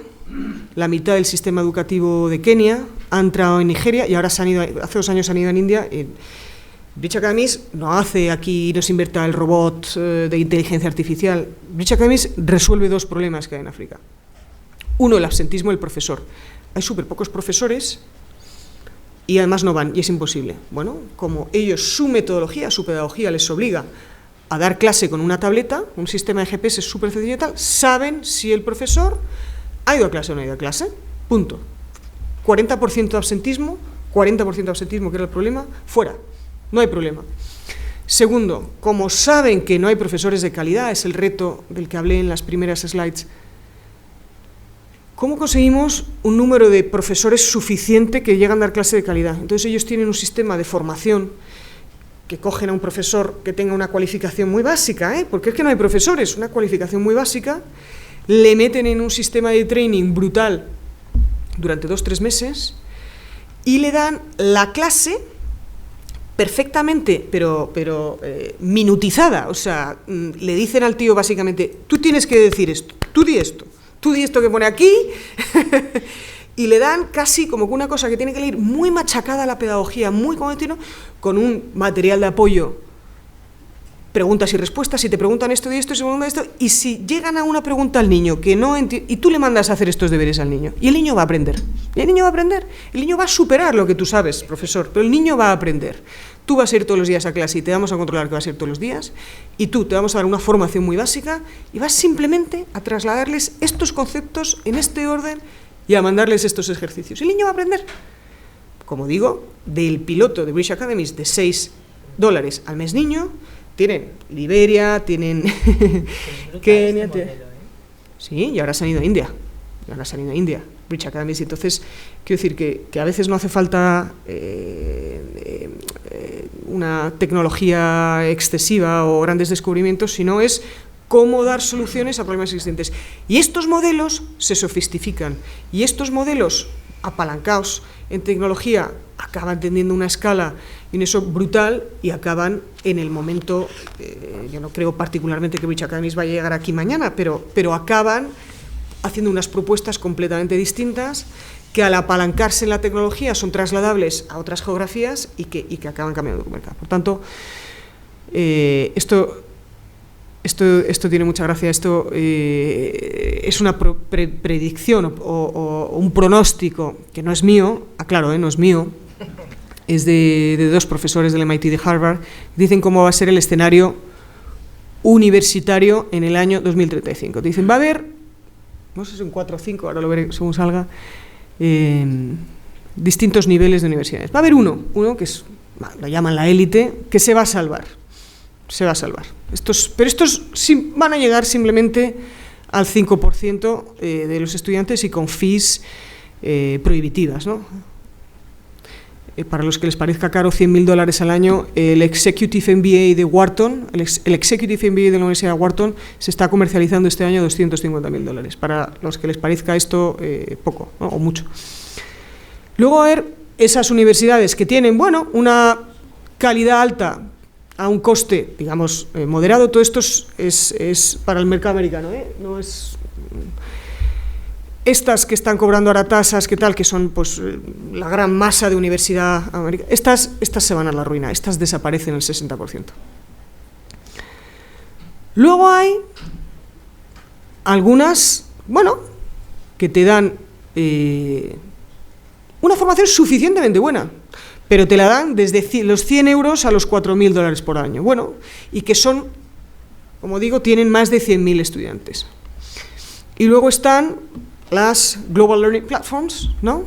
la mitad del sistema educativo de Kenia, ha entrado en Nigeria y ahora hace 2 años han ido en India. Bridge Academies no hace aquí, no se inventa el robot de inteligencia artificial. Bridge Academies resuelve dos problemas que hay en África. Uno, el absentismo del profesor. Hay súper pocos profesores y además no van, y es imposible. Bueno, como ellos, su metodología, su pedagogía les obliga a dar clase con una tableta, un sistema de GPS súper sencillo y tal, saben si el profesor ha ido a clase o no ha ido a clase, punto. 40% de absentismo, que era el problema, fuera, no hay problema. Segundo, como saben que no hay profesores de calidad, es el reto del que hablé en las primeras slides, ¿cómo conseguimos un número de profesores suficiente que llegan a dar clase de calidad? Entonces ellos tienen un sistema de formación que cogen a un profesor que tenga una cualificación muy básica, porque es que no hay profesores, una cualificación muy básica, le meten en un sistema de training brutal durante 2-3 meses y le dan la clase perfectamente, pero minutizada. O sea, le dicen al tío básicamente, tú tienes que decir esto, tú di esto que pone aquí, y le dan casi como que una cosa que tiene que leer muy machacada a la pedagogía, muy continuo, con un material de apoyo, preguntas y respuestas, si te preguntan esto y esto, y si llegan a una pregunta al niño que no entiende, y tú le mandas a hacer estos deberes al niño, y el niño va a aprender, el niño va a superar lo que tú sabes, profesor, pero el niño va a aprender. Tú vas a ir todos los días a clase y te vamos a controlar que vas a ir todos los días, y tú te vamos a dar una formación muy básica, y vas simplemente a trasladarles estos conceptos en este orden y a mandarles estos ejercicios. El niño va a aprender. Como digo, del piloto de British Academies de $6 al mes niño, tienen Liberia, tienen Kenia, sí, y ahora se han ido a India, British Academies. Entonces, quiero decir que a veces no hace falta una tecnología excesiva o grandes descubrimientos, sino es cómo dar soluciones a problemas existentes. Y estos modelos se sofistican, y estos modelos apalancados en tecnología acaban teniendo una escala y un eso brutal, y acaban en el momento, yo no creo particularmente que British Academies vaya a llegar aquí mañana, pero acaban haciendo unas propuestas completamente distintas que al apalancarse en la tecnología son trasladables a otras geografías y que acaban cambiando el mercado. Por tanto, esto tiene mucha gracia. Esto es una predicción o un pronóstico que no es mío, aclaro, no es mío, es de dos profesores del MIT de Harvard. Dicen cómo va a ser el escenario universitario en el año 2035. Dicen, va a haber, no sé si son 4 o 5, ahora lo veré según salga, distintos niveles de universidades. Va a haber uno que es, lo llaman la élite, que se va a salvar. Pero estos van a llegar simplemente al 5% de los estudiantes y con fees prohibitivas, ¿no? Para los que les parezca caro, $100.000 al año, el Executive MBA de Wharton, el Executive MBA de la Universidad de Wharton se está comercializando este año a $250.000. Para los que les parezca esto poco, ¿no? O mucho. Luego, a ver, esas universidades que tienen, bueno, una calidad alta a un coste, digamos, moderado. Todo esto es para el mercado americano, no es... Estas que están cobrando ahora tasas, que tal, que son pues la gran masa de universidad americana, estas se van a la ruina, estas desaparecen el 60%. Luego hay algunas, bueno, que te dan una formación suficientemente buena, pero te la dan desde los 100 euros a los $4.000 por año. Bueno, y que son, como digo, tienen más de 100.000 estudiantes. Y luego están las Global Learning Platforms, ¿no?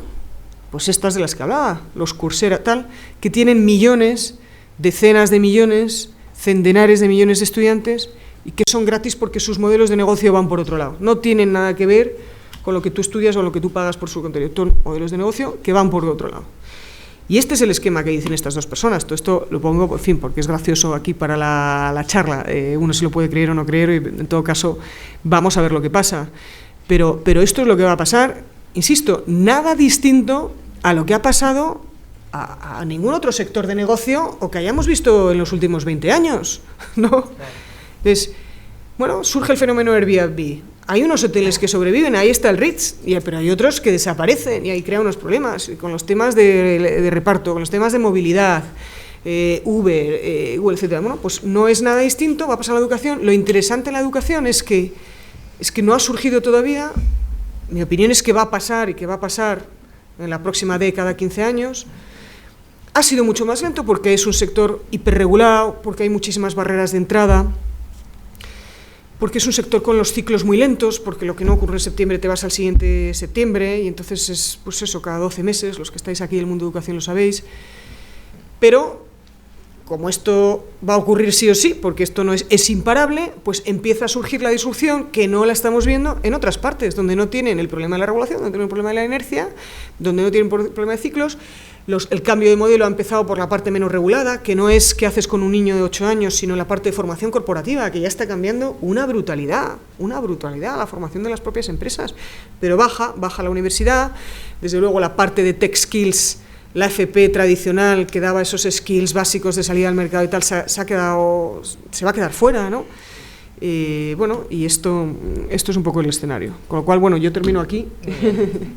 Pues estas de las que hablaba, los Coursera, tal, que tienen millones, decenas de millones, centenares de millones de estudiantes, y que son gratis porque sus modelos de negocio van por otro lado. No tienen nada que ver con lo que tú estudias o lo que tú pagas por su contenido. Son modelos de negocio que van por otro lado. Y este es el esquema que dicen estas dos personas. Todo esto lo pongo, en fin, porque es gracioso aquí para la charla. Uno se lo puede creer o no creer, y en todo caso vamos a ver lo que pasa. Pero esto es lo que va a pasar, insisto, nada distinto a lo que ha pasado a ningún otro sector de negocio o que hayamos visto en los últimos 20 años, ¿no? Claro. Entonces, bueno, surge el fenómeno Airbnb. Hay unos hoteles que sobreviven, ahí está el Ritz, pero hay otros que desaparecen y ahí crean unos problemas con los temas de reparto, con los temas de movilidad, Uber, Google, etc. Bueno, pues no es nada distinto, va a pasar la educación. Lo interesante en la educación es que no ha surgido todavía. Mi opinión es que va a pasar, y que va a pasar en la próxima década, 15 años. Ha sido mucho más lento porque es un sector hiperregulado, porque hay muchísimas barreras de entrada, porque es un sector con los ciclos muy lentos, porque lo que no ocurre en septiembre te vas al siguiente septiembre, y entonces es, pues eso, cada 12 meses, los que estáis aquí del mundo de educación lo sabéis. Pero como esto va a ocurrir sí o sí, porque esto no es imparable, pues empieza a surgir la disrupción que no la estamos viendo en otras partes, donde no tienen el problema de la regulación, donde no tienen el problema de la inercia, donde no tienen el problema de ciclos. El cambio de modelo ha empezado por la parte menos regulada, que no es qué haces con un niño de 8 años, sino la parte de formación corporativa, que ya está cambiando una brutalidad la formación de las propias empresas. Pero baja la universidad, desde luego la parte de tech skills, la FP tradicional que daba esos skills básicos de salida al mercado y tal, se va a quedar fuera, ¿no? Bueno, y esto es un poco el escenario. Con lo cual, bueno, yo termino aquí.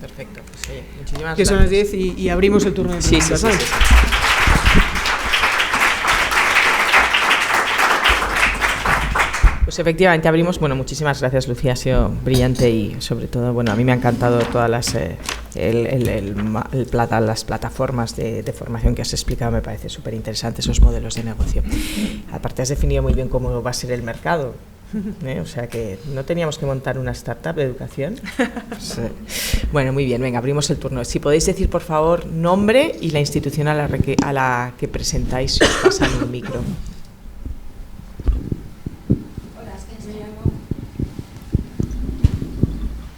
Perfecto. Pues, muchísimas que gracias. son las 10 y abrimos el turno de preguntas. Sí. Pues efectivamente abrimos. Bueno, muchísimas gracias, Lucía, ha sido brillante y sobre todo, bueno, a mí me ha encantado todas las las plataformas de formación que has explicado, me parece súper interesante esos modelos de negocio. Aparte has definido muy bien cómo va a ser el mercado. O sea que no teníamos que montar una startup de educación. Sí. Bueno, muy bien, venga, abrimos el turno. Si podéis decir, por favor, nombre y la institución a la que presentáis, si os pasan un micro.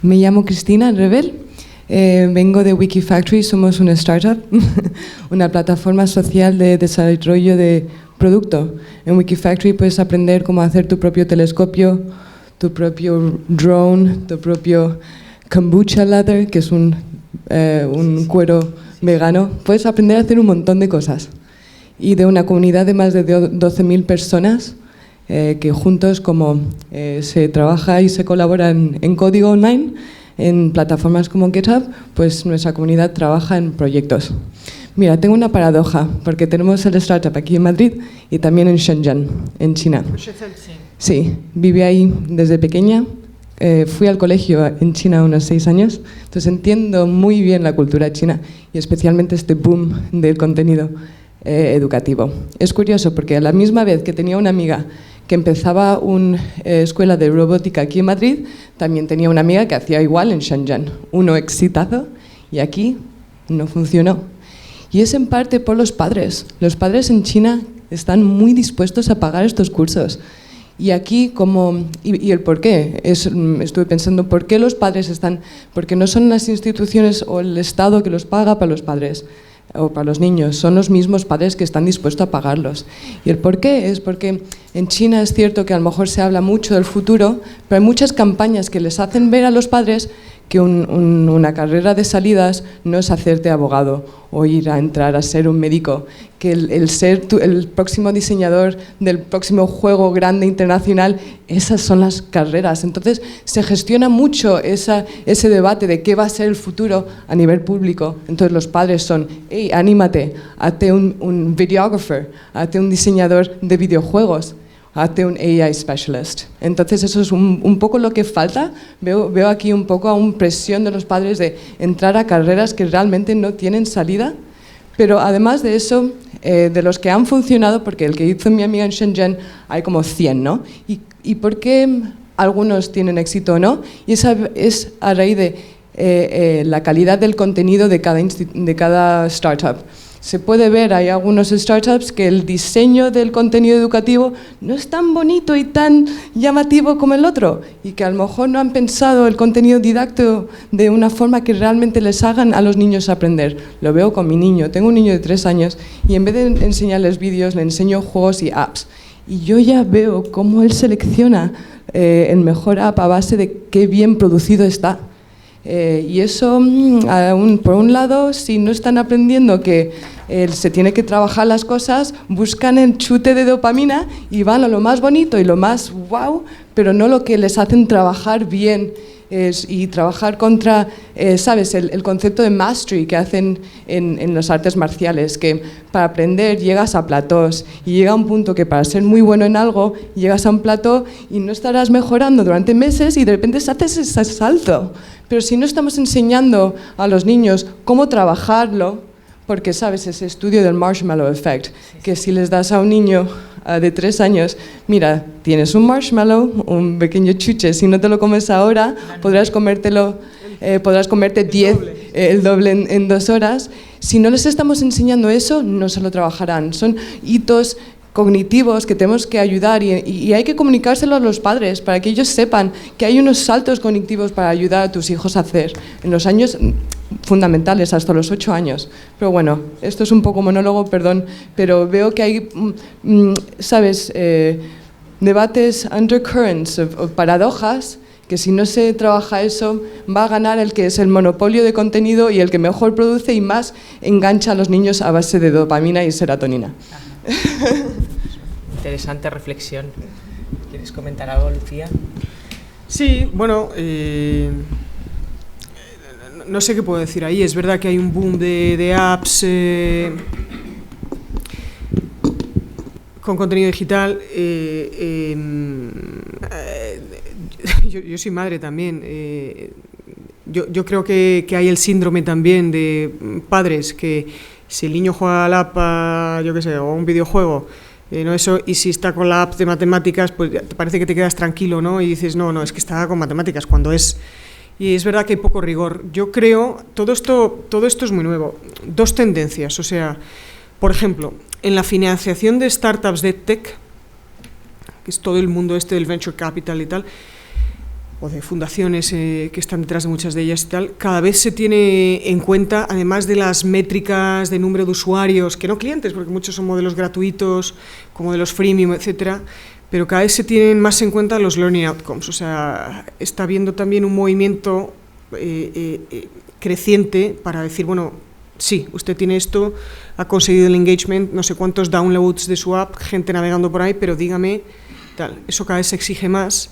Me llamo Cristina Rebel, vengo de Wikifactory, somos una startup, una plataforma social de desarrollo de producto. En Wikifactory puedes aprender cómo hacer tu propio telescopio, tu propio drone, tu propio kombucha leather, que es un cuero vegano. Puedes aprender a hacer un montón de cosas. Y de una comunidad de más de 12.000 personas, que juntos se trabaja y se colabora en código online, en plataformas como GitHub, pues nuestra comunidad trabaja en proyectos. Mira, tengo una paradoja, porque tenemos el startup aquí en Madrid y también en Shenzhen, en China. Sí, viví ahí desde pequeña, fui al colegio en China unos 6 años, entonces entiendo muy bien la cultura china y especialmente este boom del contenido educativo. Es curioso porque a la misma vez que tenía una amiga que empezaba una escuela de robótica aquí en Madrid, también tenía una amiga que hacía igual en Shenzhen. Uno exitazo y aquí no funcionó. Y es en parte por los padres. Los padres en China están muy dispuestos a pagar estos cursos. Y aquí, y el por qué, estuve pensando, ¿por qué los padres están? Porque no son las instituciones o el Estado que los paga para los padres o para los niños, son los mismos padres que están dispuestos a pagarlos. Y el por qué es porque en China es cierto que a lo mejor se habla mucho del futuro, pero hay muchas campañas que les hacen ver a los padres que una carrera de salidas no es hacerte abogado o ir a entrar a ser un médico, que el ser el próximo diseñador del próximo juego grande internacional, esas son las carreras. Entonces se gestiona mucho ese debate de qué va a ser el futuro a nivel público. Entonces los padres son, hey, anímate, hazte un videographer, hazte un diseñador de videojuegos, hazte un AI specialist. Entonces eso es un poco lo que falta. Veo aquí un poco a presión de los padres de entrar a carreras que realmente no tienen salida. Pero además de eso, de los que han funcionado, porque el que hizo mi amiga en Shenzhen hay como 100, ¿no? ¿Y por qué algunos tienen éxito o no? Y esa es a raíz de la calidad del contenido de cada startup. Se puede ver, hay algunos startups que el diseño del contenido educativo no es tan bonito y tan llamativo como el otro y que a lo mejor no han pensado el contenido didáctico de una forma que realmente les hagan a los niños aprender. Lo veo con mi niño, tengo un niño de 3 años y en vez de enseñarles vídeos, le enseño juegos y apps. Y yo ya veo cómo él selecciona el mejor app a base de qué bien producido está. Y eso, por un lado, si no están aprendiendo que se tiene que trabajar las cosas, buscan el chute de dopamina y van a lo más bonito y lo más wow, pero no lo que les hacen trabajar bien y trabajar contra, ¿sabes? El concepto de mastery que hacen en las artes marciales, que para aprender llegas a platós y llega un punto que para ser muy bueno en algo llegas a un plató y no estarás mejorando durante meses y de repente haces ese salto. Pero si no estamos enseñando a los niños cómo trabajarlo, porque sabes ese estudio del marshmallow effect, que si les das a un niño de 3 años, mira, tienes un marshmallow, un pequeño chuche, si no te lo comes ahora, podrás comerte 10, el doble en 2 horas. Si no les estamos enseñando eso, no se lo trabajarán. Son hitos cognitivos que tenemos que ayudar y hay que comunicárselo a los padres para que ellos sepan que hay unos saltos cognitivos para ayudar a tus hijos a hacer. En los años fundamentales hasta los 8 años. Pero bueno, esto es un poco monólogo, perdón, pero veo que hay, ¿sabes?, debates, undercurrents, of paradojas, que si no se trabaja eso, va a ganar el que es el monopolio de contenido y el que mejor produce y más engancha a los niños a base de dopamina y serotonina. Interesante reflexión. ¿Quieres comentar algo, Lucía? Sí, bueno, no sé qué puedo decir ahí. Es verdad que hay un boom de apps con contenido digital. Yo soy madre también. Yo creo que hay el síndrome también de padres que si el niño juega a la app, yo qué sé, o a un videojuego, no eso, y si está con la app de matemáticas, pues te parece que te quedas tranquilo, ¿no? Y dices, no, es que está con matemáticas, cuando es... Y es verdad que hay poco rigor. Yo creo, todo esto es muy nuevo. Dos tendencias, o sea, por ejemplo, en la financiación de startups de tech, que es todo el mundo este del venture capital y tal, o de fundaciones que están detrás de muchas de ellas y tal, cada vez se tiene en cuenta, además de las métricas de número de usuarios, que no clientes, porque muchos son modelos gratuitos, como de los freemium, etcétera, pero cada vez se tienen más en cuenta los learning outcomes. O sea, está habiendo también un movimiento creciente para decir, bueno, sí, usted tiene esto, ha conseguido el engagement, no sé cuántos downloads de su app, gente navegando por ahí, pero dígame, tal, eso cada vez se exige más.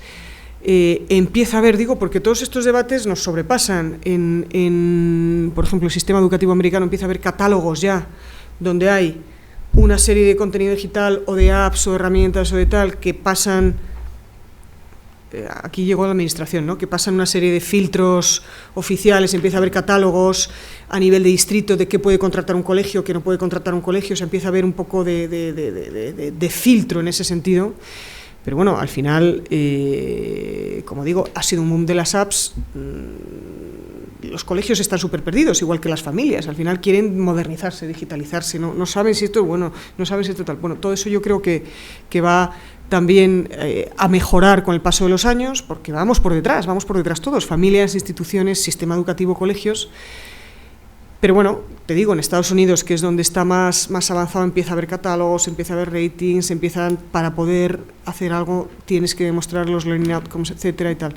Empieza a haber, digo, porque todos estos debates nos sobrepasan. Por ejemplo, el sistema educativo americano empieza a haber catálogos ya, donde hay una serie de contenido digital o de apps o de herramientas o de tal que pasan, aquí llegó la administración, ¿no?, que pasan una serie de filtros oficiales, empieza a haber catálogos a nivel de distrito de qué puede contratar un colegio, qué no puede contratar un colegio, se empieza a ver un poco de filtro en ese sentido. Pero bueno, al final, como digo, ha sido un boom de las apps. Los colegios están súper perdidos, igual que las familias. Al final quieren modernizarse, digitalizarse, no saben si esto es bueno, no saben si esto tal. Bueno, todo eso yo creo que va también a mejorar con el paso de los años, porque vamos por detrás todos, familias, instituciones, sistema educativo, colegios. Pero bueno, te digo, en Estados Unidos, que es donde está más avanzado, empieza a haber catálogos, empieza a haber ratings, para poder hacer algo tienes que demostrar los learning outcomes, etcétera y tal.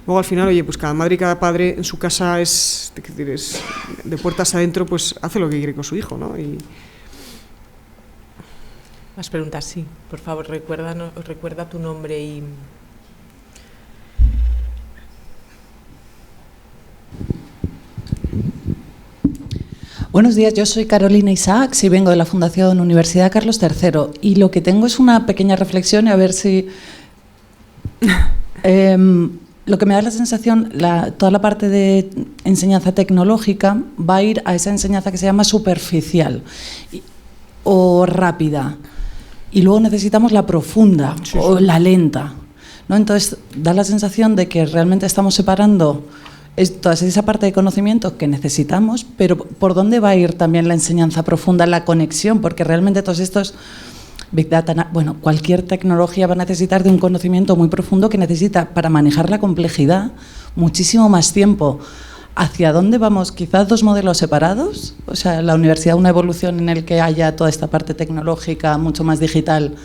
Luego al final, oye, pues cada madre y cada padre en su casa es de puertas adentro, pues hace lo que quiere con su hijo, ¿no? Y... Más preguntas, sí. Por favor, recuerda tu nombre y... Buenos días, yo soy Carolina Isaacs y vengo de la Fundación Universidad Carlos III. Y lo que tengo es una pequeña reflexión y a ver si... lo que me da la sensación, toda la parte de enseñanza tecnológica va a ir a esa enseñanza que se llama superficial o rápida. Y luego necesitamos la profunda o la lenta, ¿no? Entonces da la sensación de que realmente estamos separando toda esa parte de conocimiento que necesitamos, pero ¿por dónde va a ir también la enseñanza profunda, la conexión? Porque realmente todos estos Big Data, bueno, cualquier tecnología va a necesitar de un conocimiento muy profundo que necesita, para manejar la complejidad, muchísimo más tiempo. ¿Hacia dónde vamos? ¿Quizás dos modelos separados? O sea, la universidad, una evolución en el que haya toda esta parte tecnológica mucho más digital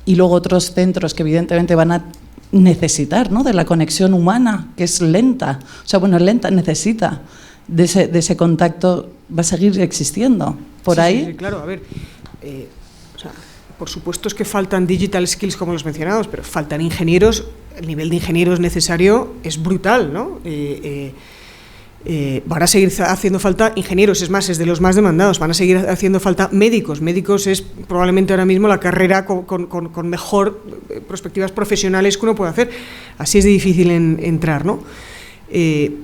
y luego otros centros que evidentemente van a necesitar, ¿no?, de la conexión humana, que es lenta. O sea, bueno, lenta, necesita de ese contacto, va a seguir existiendo. ¿Por ahí? Sí, claro, a ver, o sea, por supuesto es que faltan digital skills como los mencionados, pero faltan ingenieros, el nivel de ingenieros necesario es brutal, ¿no? Van a seguir haciendo falta ingenieros, es más, es de los más demandados, van a seguir haciendo falta médicos. Médicos es probablemente ahora mismo la carrera con mejor perspectivas profesionales que uno puede hacer. Así es de difícil entrar, ¿no?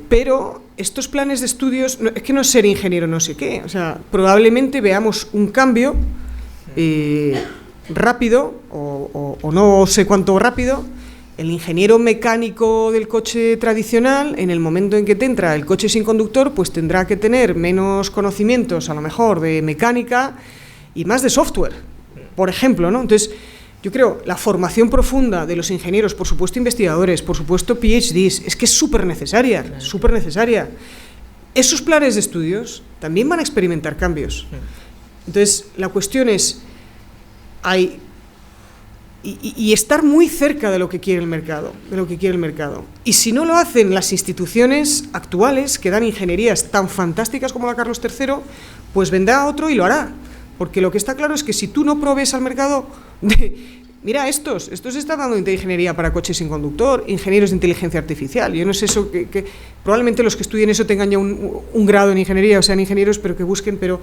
Pero estos planes de estudios, es que no es ser ingeniero no sé qué, o sea, probablemente veamos un cambio rápido o no sé cuánto rápido. El ingeniero mecánico del coche tradicional, en el momento en que te entra el coche sin conductor, pues tendrá que tener menos conocimientos, a lo mejor, de mecánica y más de software, por ejemplo, ¿no? Entonces, yo creo, la formación profunda de los ingenieros, por supuesto investigadores, por supuesto PhDs, es que es súper necesaria, súper necesaria. esos planes de estudios también van a experimentar cambios. Entonces, la cuestión es, y estar muy cerca de lo que quiere el mercado, Y si no lo hacen las instituciones actuales, que dan ingenierías tan fantásticas como la Carlos III, pues vendrá otro y lo hará. Porque lo que está claro es que si tú no provees al mercado mira, estos están dando ingeniería para coches sin conductor, ingenieros de inteligencia artificial. Yo no sé eso, que probablemente los que estudien eso tengan ya un grado en ingeniería, o sean ingenieros, pero que busquen, pero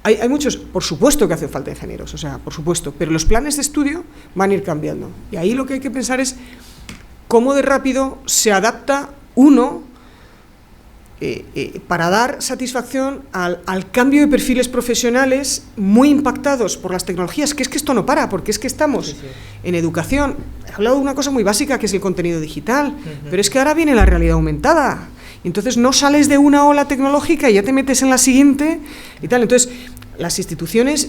hay muchos, por supuesto que hace falta ingenieros, o sea, por supuesto, pero los planes de estudio van a ir cambiando. Y ahí lo que hay que pensar es cómo de rápido se adapta uno para dar satisfacción al cambio de perfiles profesionales muy impactados por las tecnologías, que es que esto no para, porque es que estamos en educación. He hablado de una cosa muy básica que es el contenido digital, pero es que ahora viene la realidad aumentada. Entonces no sales de una ola tecnológica y ya te metes en la siguiente y tal. Entonces las instituciones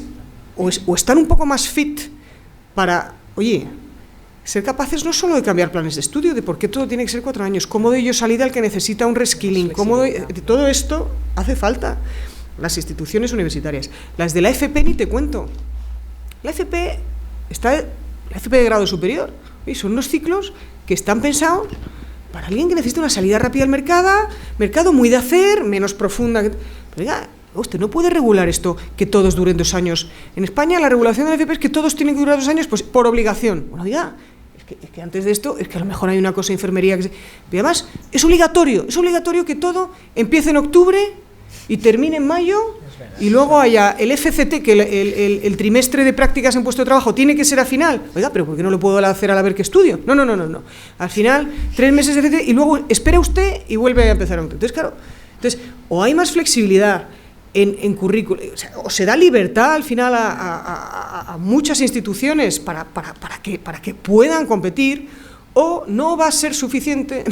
o están un poco más fit para, ser capaces no solo de cambiar planes de estudio, de por qué todo tiene que ser 4 años, cómo doy yo salida al que necesita un reskilling, todo esto hace falta. Las instituciones universitarias, las de la FP ni te cuento. La FP de grado superior, son unos ciclos que están pensados para alguien que necesita una salida rápida al mercado muy de hacer, menos profunda. Pero oiga, usted no puede regular esto, que todos duren 2 años. En España la regulación de la FP es que todos tienen que durar 2 años, pues por obligación. Bueno, oiga, es que antes de esto, es que a lo mejor hay una cosa de enfermería y además es obligatorio que todo empiece en octubre y termine en mayo, y luego haya el FCT, que el trimestre de prácticas en puesto de trabajo tiene que ser a final. Oiga, pero ¿por qué no lo puedo hacer a la vez que estudio? No. Al final, 3 meses de FCT y luego espera usted y vuelve a empezar. Entonces, claro, o hay más flexibilidad en currículo, o se da libertad al final a muchas instituciones para que puedan competir, o no va a ser suficiente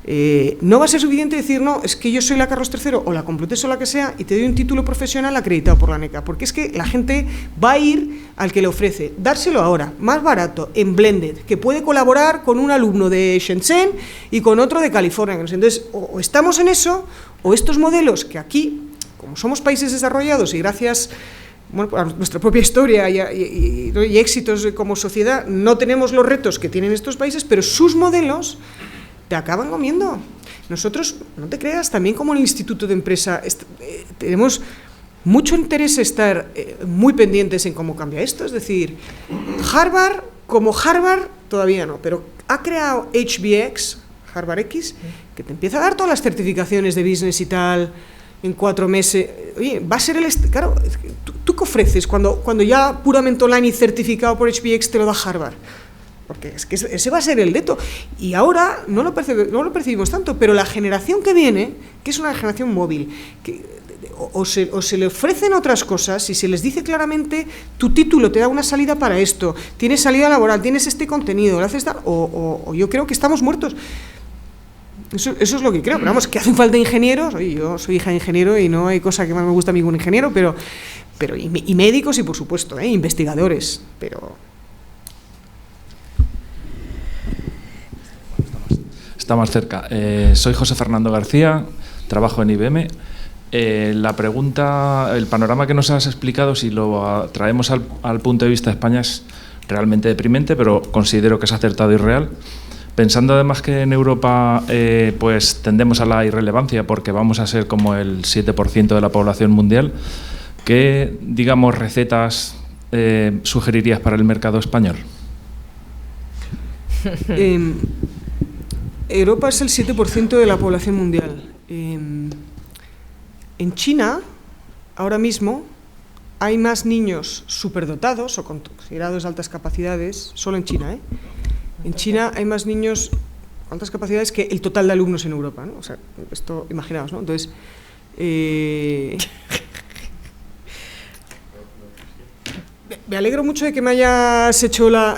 decir, no, es que yo soy la Carlos III o la Complutense o la que sea y te doy un título profesional acreditado por la NECA, porque es que la gente va a ir al que le ofrece, dárselo ahora, más barato, en blended, que puede colaborar con un alumno de Shenzhen y con otro de California. Entonces, o estamos en eso, o estos modelos que aquí, como somos países desarrollados y gracias a nuestra propia historia y éxitos como sociedad, no tenemos los retos que tienen estos países, pero sus modelos te acaban comiendo. Nosotros, no te creas, también como en el Instituto de Empresa, tenemos mucho interés en estar muy pendientes en cómo cambia esto. Es decir, Harvard, todavía no, pero ha creado HBX, Harvard X, que te empieza a dar todas las certificaciones de business y tal, en 4 meses. Oye, va a ser claro, ¿tú qué ofreces cuando ya puramente online y certificado por HBX te lo da Harvard? Porque es que ese va a ser el reto. Y ahora no lo percibimos tanto, pero la generación que viene, que es una generación móvil, que o se le ofrecen otras cosas y se les dice claramente, tu título te da una salida para esto, tienes salida laboral, tienes este contenido, o yo creo que estamos muertos. Eso es lo que creo, pero vamos, que hacen falta ingenieros. Oye, yo soy hija de ingeniero y no hay cosa que más me gusta a mí que un ingeniero, pero y médicos y por supuesto, investigadores, pero... Está más cerca. Soy José Fernando García, trabajo en IBM. La pregunta, el panorama que nos has explicado, si lo traemos al punto de vista de España, es realmente deprimente, pero considero que es acertado y real. Pensando además que en Europa pues tendemos a la irrelevancia porque vamos a ser como el 7% de la población mundial, ¿qué, digamos, recetas sugerirías para el mercado español? Europa es el 7% de la población mundial. En China, ahora mismo, hay más niños superdotados o considerados de altas capacidades, solo en China, En China hay más niños con altas capacidades que el total de alumnos en Europa, ¿no? O sea, esto, imaginaos, ¿no? Entonces, me alegro mucho de que me hayas hecho la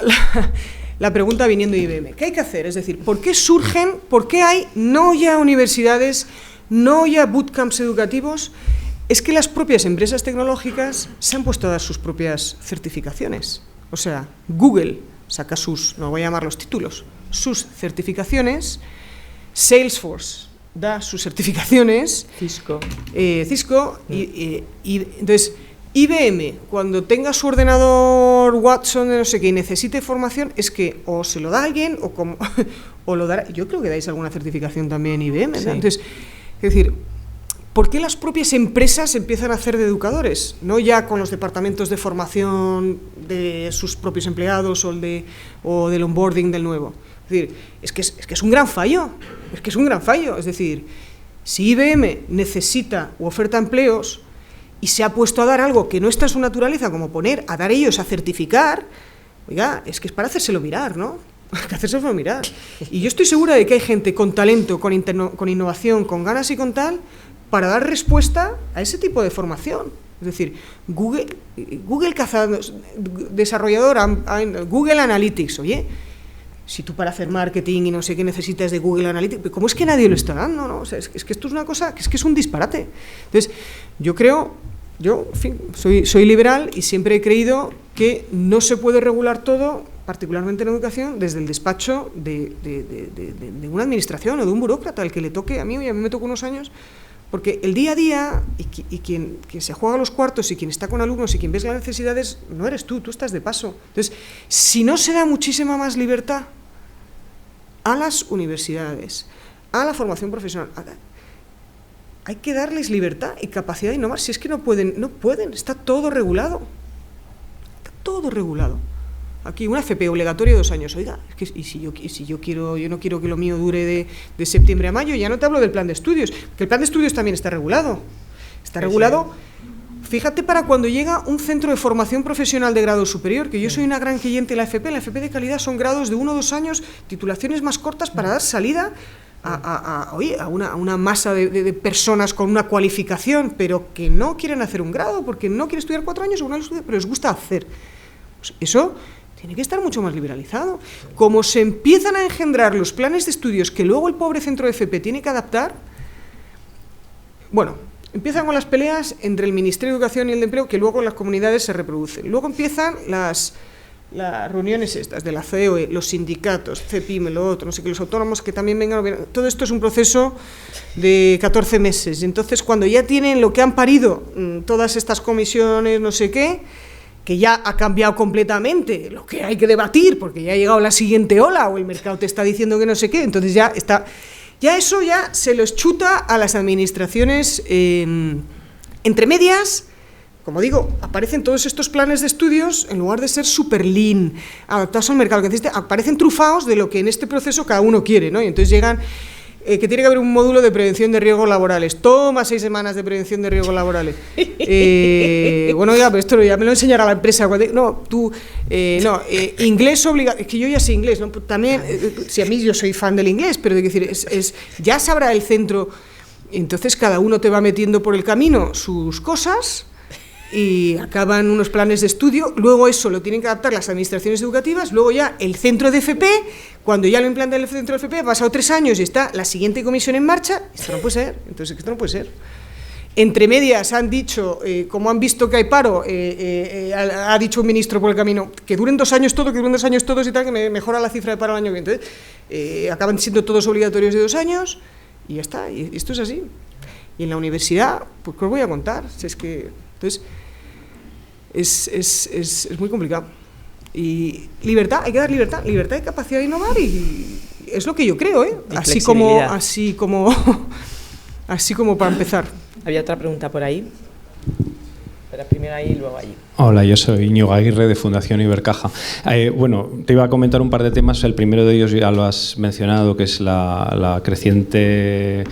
pregunta viniendo de IBM. ¿Qué hay que hacer? Es decir, ¿por qué hay no ya universidades, no ya bootcamps educativos? Es que las propias empresas tecnológicas se han puesto a dar sus propias certificaciones. O sea, Google saca no voy a llamar los títulos, sus certificaciones, Salesforce da sus certificaciones, Cisco. y entonces IBM, cuando tenga su ordenador Watson de no sé qué y necesite formación, es que o se lo da a alguien o lo dará. Yo creo que dais alguna certificación también en IBM, ¿no? Sí. Entonces, es decir, ¿por qué las propias empresas empiezan a hacer de educadores? No ya con los departamentos de formación de sus propios empleados o del onboarding del nuevo. Es decir, es que es un gran fallo, es decir, si IBM necesita u oferta empleos y se ha puesto a dar algo que no está en su naturaleza, como a dar ellos a certificar, oiga, es que es para hacérselo mirar, ¿no? Hay que hacérselo mirar. Y yo estoy segura de que hay gente con talento, con innovación, con ganas y con tal, para dar respuesta a ese tipo de formación. Es decir, Google desarrollador, Google Analytics, oye, si tú para hacer marketing y no sé qué necesitas de Google Analytics, ¿cómo es que nadie lo está dando? ¿No? O sea, es que esto es una cosa, que es un disparate. Entonces, yo en fin, soy liberal y siempre he creído que no se puede regular todo, particularmente en educación, desde el despacho de una administración o de un burócrata, al que le toque. A mí me tocó unos años, porque el día a día y quien se juega los cuartos y quien está con alumnos y quien ves las necesidades, no eres tú estás de paso. Entonces, si no se da muchísima más libertad a las universidades, a la formación profesional, hay que darles libertad y capacidad de innovar. Si es que no pueden, está todo regulado. Aquí una FP obligatoria de 2 años, oiga, es que, yo no quiero que lo mío dure de septiembre a mayo, ya no te hablo del plan de estudios, que el plan de estudios también está regulado. Está regulado, fíjate, para cuando llega un centro de formación profesional de grado superior, que yo soy una gran creyente de la FP de calidad son grados de 1 o 2 años, titulaciones más cortas para dar salida a una masa de personas con una cualificación, pero que no quieren hacer un grado, porque no quieren estudiar 4 años, pero les gusta hacer. Pues eso tiene que estar mucho más liberalizado. Como se empiezan a engendrar los planes de estudios que luego el pobre centro de FP tiene que adaptar, bueno, empiezan con las peleas entre el Ministerio de Educación y el de Empleo, que luego en las comunidades se reproducen. Luego empiezan las reuniones estas de la COE, los sindicatos, CEPIME, lo otro, no sé qué, los autónomos que también vengan. Todo esto es un proceso de 14 meses. Y entonces, cuando ya tienen lo que han parido todas estas comisiones, no sé qué, que ya ha cambiado completamente lo que hay que debatir, porque ya ha llegado la siguiente ola, o el mercado te está diciendo que no sé qué, entonces ya eso ya se los chuta a las administraciones. Entre medias, como digo, aparecen todos estos planes de estudios, en lugar de ser super lean, adaptados al mercado, que aparecen trufados de lo que en este proceso cada uno quiere, ¿no? Y entonces llegan, que tiene que haber un módulo de prevención de riesgos laborales. Toma 6 semanas de prevención de riesgos laborales. Bueno, ya, pero esto ya me lo enseñará la empresa. Inglés obligatorio. Es que yo ya sé inglés, ¿no? También, si a mí yo soy fan del inglés, pero es decir, ya sabrá el centro. Entonces cada uno te va metiendo por el camino sus cosas y acaban unos planes de estudio. Luego eso lo tienen que adaptar las administraciones educativas. Luego ya el centro de FP, cuando ya lo implanta el centro de FP, ha pasado 3 años y está la siguiente comisión en marcha. Esto no puede ser. Entonces, esto no puede ser. Entre medias han dicho, como han visto que hay paro, ha dicho un ministro por el camino, que duren 2 años todo, que duren 2 años todos y tal, que me mejora la cifra de paro el año que viene. Entonces, acaban siendo todos obligatorios de 2 años y ya está. Y esto es así. Y en la universidad, pues, ¿qué os voy a contar? Si es que, entonces, es muy complicado. Y libertad, hay que dar libertad y capacidad de innovar, y es lo que yo creo, así como para empezar. Había otra pregunta por ahí. Pero primero ahí y luego allí. Hola, yo soy Íñigo Aguirre de Fundación Ibercaja. Bueno, te iba a comentar un par de temas. El primero de ellos ya lo has mencionado, que es la creciente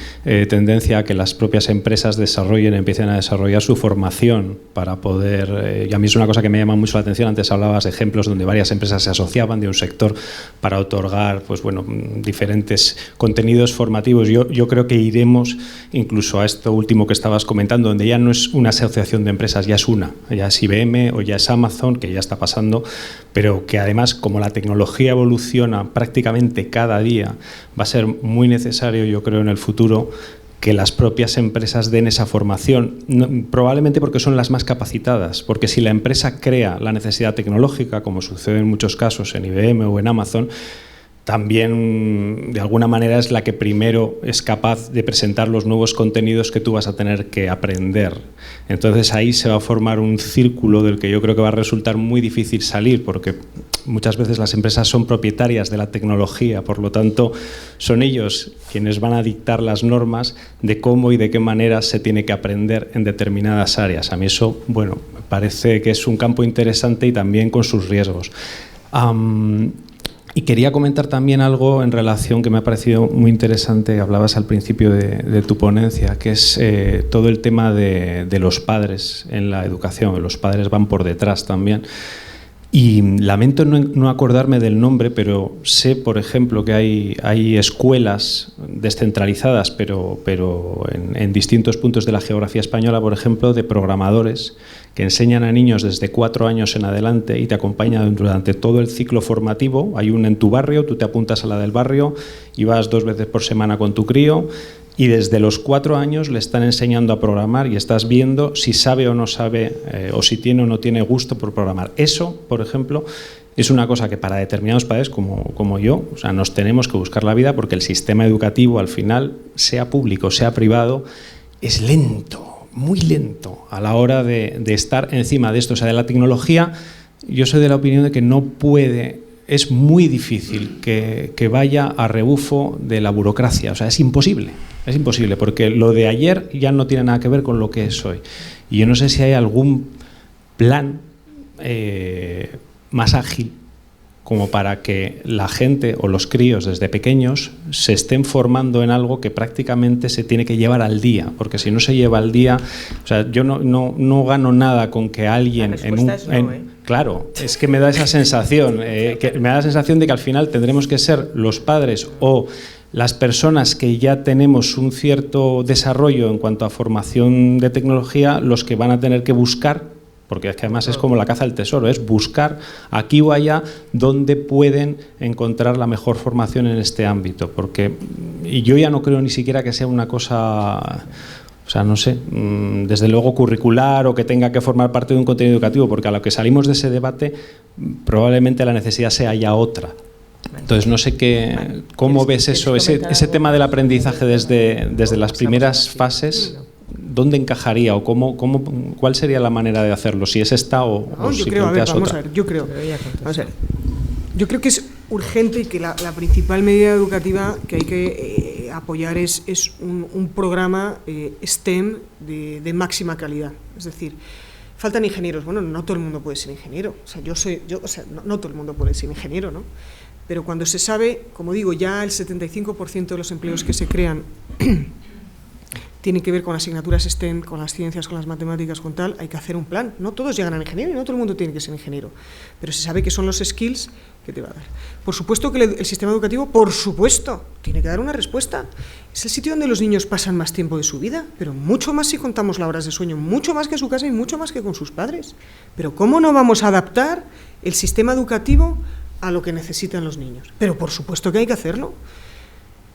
tendencia a que las propias empresas empiecen a desarrollar su formación para poder... y a mí es una cosa que me llama mucho la atención. Antes hablabas de ejemplos donde varias empresas se asociaban de un sector para otorgar, pues bueno, diferentes contenidos formativos. Yo creo que iremos incluso a esto último que estabas comentando, donde ya no es una asociación de empresas, ya es IBM o ya es Amazon, que ya está pasando, pero que además, como la tecnología evoluciona prácticamente cada día, va a ser muy necesario, yo creo, en el futuro, que las propias empresas den esa formación, probablemente porque son las más capacitadas, porque si la empresa crea la necesidad tecnológica, como sucede en muchos casos en IBM o en Amazon, también de alguna manera es la que primero es capaz de presentar los nuevos contenidos que tú vas a tener que aprender. Entonces ahí se va a formar un círculo del que yo creo que va a resultar muy difícil salir, porque muchas veces las empresas son propietarias de la tecnología, por lo tanto son ellos quienes van a dictar las normas de cómo y de qué manera se tiene que aprender en determinadas áreas. A mí eso, bueno, me parece que es un campo interesante y también con sus riesgos. Y quería comentar también algo en relación que me ha parecido muy interesante, hablabas al principio de tu ponencia, que es todo el tema de los padres en la educación. Los padres van por detrás también. Y lamento no acordarme del nombre, pero sé, por ejemplo, que hay escuelas descentralizadas, pero en distintos puntos de la geografía española, por ejemplo, de programadores que enseñan a niños desde 4 años en adelante y te acompañan durante todo el ciclo formativo. Hay un en tu barrio, tú te apuntas a la del barrio y vas 2 veces por semana con tu crío y desde los 4 años le están enseñando a programar y estás viendo si sabe o no sabe o si tiene o no tiene gusto por programar. Eso, por ejemplo, es una cosa que para determinados padres como yo, o sea, nos tenemos que buscar la vida porque el sistema educativo al final, sea público, sea privado, es lento, muy lento a la hora de estar encima de esto. O sea, de la tecnología, yo soy de la opinión de que no puede, es muy difícil que vaya a rebufo de la burocracia. O sea, es imposible, porque lo de ayer ya no tiene nada que ver con lo que es hoy. Y yo no sé si hay algún plan más ágil como para que la gente o los críos desde pequeños se estén formando en algo que prácticamente se tiene que llevar al día, porque si no se lleva al día, o sea, yo no gano nada con que alguien claro, es que me da esa sensación, me da la sensación de que al final tendremos que ser los padres o las personas que ya tenemos un cierto desarrollo en cuanto a formación de tecnología los que van a tener que buscar, porque es que además es como la caza al tesoro, es buscar aquí o allá donde pueden encontrar la mejor formación en este ámbito, y yo ya no creo ni siquiera que sea una cosa, o sea, no sé, desde luego curricular o que tenga que formar parte de un contenido educativo, porque a lo que salimos de ese debate probablemente la necesidad sea ya otra. Entonces no sé cómo ves eso, ese tema del aprendizaje desde las primeras fases. ¿Dónde encajaría o cuál sería la manera de hacerlo? Si es esta o si planteas otra. Yo creo que es urgente y que la principal medida educativa que hay que apoyar es un programa STEM de máxima calidad. Es decir, faltan ingenieros. Bueno, no todo el mundo puede ser ingeniero. O sea, no todo el mundo puede ser ingeniero, ¿no? Pero cuando se sabe, como digo, ya el 75% de los empleos que se crean tienen que ver con asignaturas STEM, con las ciencias, con las matemáticas, con tal, hay que hacer un plan. No todos llegan a ingeniero y no todo el mundo tiene que ser ingeniero, pero se sabe que son los skills que te va a dar. Por supuesto que el sistema educativo, por supuesto, tiene que dar una respuesta. Es el sitio donde los niños pasan más tiempo de su vida, pero mucho más si contamos las horas de sueño, mucho más que en su casa y mucho más que con sus padres. Pero ¿cómo no vamos a adaptar el sistema educativo a lo que necesitan los niños? Pero por supuesto que hay que hacerlo.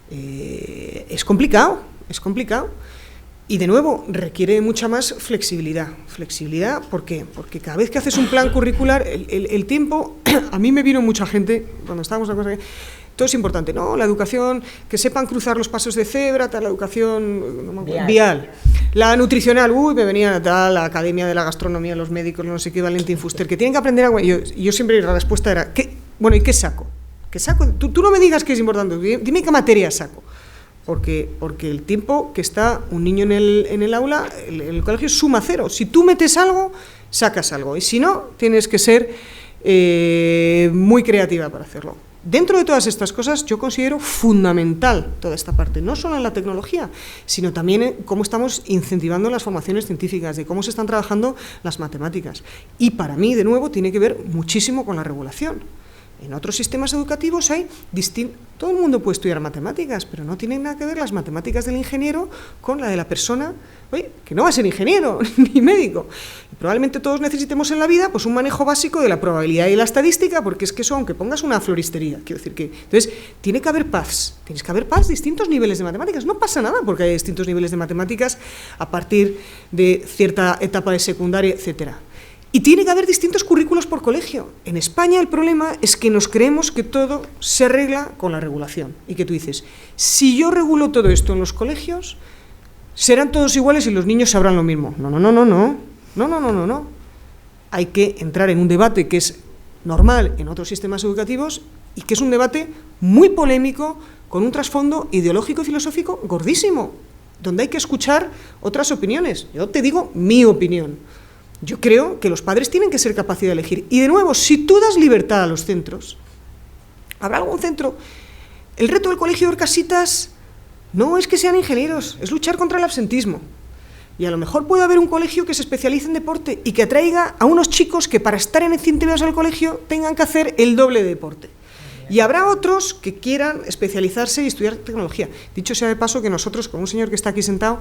Es complicado. Y de nuevo, requiere mucha más flexibilidad. ¿Flexibilidad por qué? Porque cada vez que haces un plan curricular, el tiempo... A mí me vino mucha gente, cuando estábamos en la cosa, todo es importante, ¿no? La educación, que sepan cruzar los pasos de cebra, tal, la educación vial. La nutricional, me venía tal, la academia de la gastronomía, los médicos, no sé qué, Valentín Fuster, que tienen que aprender algo. Yo siempre la respuesta era, ¿y qué saco? ¿Qué saco? Tú no me digas que es importante, dime qué materia saco. Porque el tiempo que está un niño en el aula, el colegio es suma cero. Si tú metes algo, sacas algo. Y si no, tienes que ser muy creativa para hacerlo. Dentro de todas estas cosas, yo considero fundamental toda esta parte, no solo en la tecnología, sino también en cómo estamos incentivando las formaciones científicas, de cómo se están trabajando las matemáticas. Y para mí, de nuevo, tiene que ver muchísimo con la regulación. En otros sistemas educativos hay todo el mundo puede estudiar matemáticas, pero no tienen nada que ver las matemáticas del ingeniero con la de la persona, que no va a ser ingeniero ni médico. Y probablemente todos necesitemos en la vida pues un manejo básico de la probabilidad y la estadística, porque es que eso, aunque pongas una floristería, quiero decir que... Entonces, tiene que haber distintos niveles de matemáticas. No pasa nada porque hay distintos niveles de matemáticas a partir de cierta etapa de secundaria, etcétera. Y tiene que haber distintos currículos por colegio. En España el problema es que nos creemos que todo se arregla con la regulación. Y que tú dices, si yo regulo todo esto en los colegios, serán todos iguales y los niños sabrán lo mismo. No. Hay que entrar en un debate que es normal en otros sistemas educativos y que es un debate muy polémico, con un trasfondo ideológico y filosófico gordísimo, donde hay que escuchar otras opiniones. Yo te digo mi opinión. Yo creo que los padres tienen que ser capaces de elegir. Y de nuevo, si tú das libertad a los centros, habrá algún centro. El reto del colegio de Orcasitas no es que sean ingenieros, es luchar contra el absentismo. Y a lo mejor puede haber un colegio que se especialice en deporte y que atraiga a unos chicos que para estar en incentivados al colegio tengan que hacer el doble de deporte. Y habrá otros que quieran especializarse y estudiar tecnología. Dicho sea de paso que nosotros, con un señor que está aquí sentado,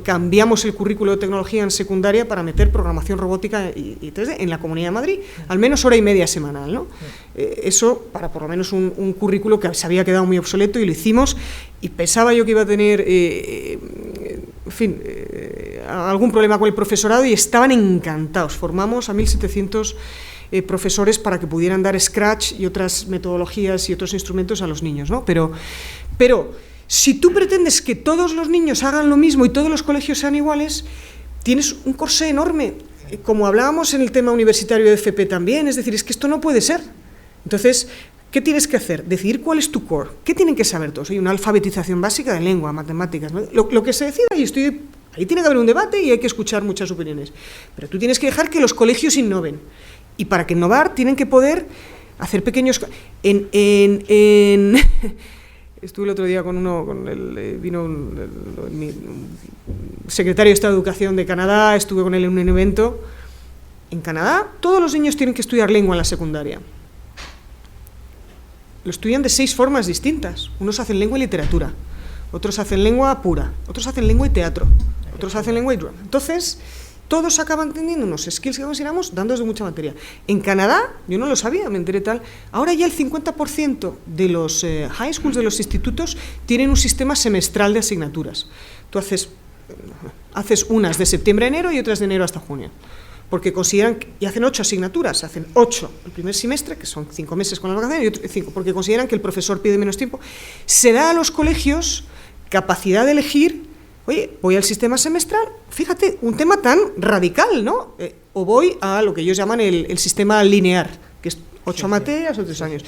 cambiamos el currículo de tecnología en secundaria para meter programación robótica y 3D en la Comunidad de Madrid, al menos hora y media semanal, ¿no? Eso para por lo menos un currículo que se había quedado muy obsoleto, y lo hicimos, y pensaba yo que iba a tener, algún problema con el profesorado, y estaban encantados. Formamos a 1.700 profesores para que pudieran dar Scratch y otras metodologías y otros instrumentos a los niños, ¿no? Pero si tú pretendes que todos los niños hagan lo mismo y todos los colegios sean iguales, tienes un corsé enorme, como hablábamos en el tema universitario de FP también, es decir, es que esto no puede ser. Entonces, ¿qué tienes que hacer? Decidir cuál es tu core. ¿Qué tienen que saber todos? Hay una alfabetización básica de lengua, matemáticas, ¿no? Lo que se decida, y ahí tiene que haber un debate y hay que escuchar muchas opiniones. Pero tú tienes que dejar que los colegios innoven. Y para que innovar tienen que poder hacer pequeños... Estuve el otro día vino mi secretario de Estado de Educación de Canadá, estuve con él en un evento. En Canadá todos los niños tienen que estudiar lengua en la secundaria. Lo estudian de 6 formas distintas. Unos hacen lengua y literatura, otros hacen lengua pura, otros hacen lengua y teatro, otros hacen lengua y drama. Entonces, todos acaban teniendo unos skills que consideramos dándoles de mucha materia. En Canadá, yo no lo sabía, me enteré tal, ahora ya el 50% de los high schools, de los institutos, tienen un sistema semestral de asignaturas. Tú haces unas de septiembre a enero y otras de enero hasta junio, porque consideran, y hacen 8 asignaturas, hacen 8 el primer semestre, que son 5 meses con las vacaciones, y otros 5, porque consideran que el profesor pide menos tiempo. Se da a los colegios capacidad de elegir. Oye, voy al sistema semestral, fíjate, un tema tan radical, ¿no? O voy a lo que ellos llaman el sistema lineal, que es 8 materias o 3 años.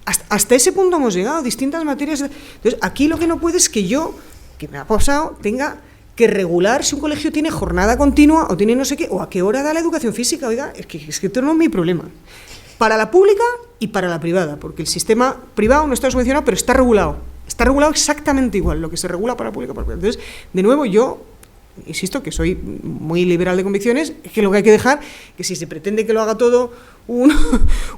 Hasta ese punto hemos llegado, distintas materias. Entonces, aquí lo que no puede es que yo, que me ha pasado, tenga que regular si un colegio tiene jornada continua o tiene no sé qué, o a qué hora da la educación física. Oiga, es que esto no es mi problema. Para la pública y para la privada, porque el sistema privado no está subvencionado, pero está regulado. Está regulado exactamente igual, lo que se regula para la pública. Entonces, de nuevo, yo insisto que soy muy liberal de convicciones, es que lo que hay que dejar, que si se pretende que lo haga todo un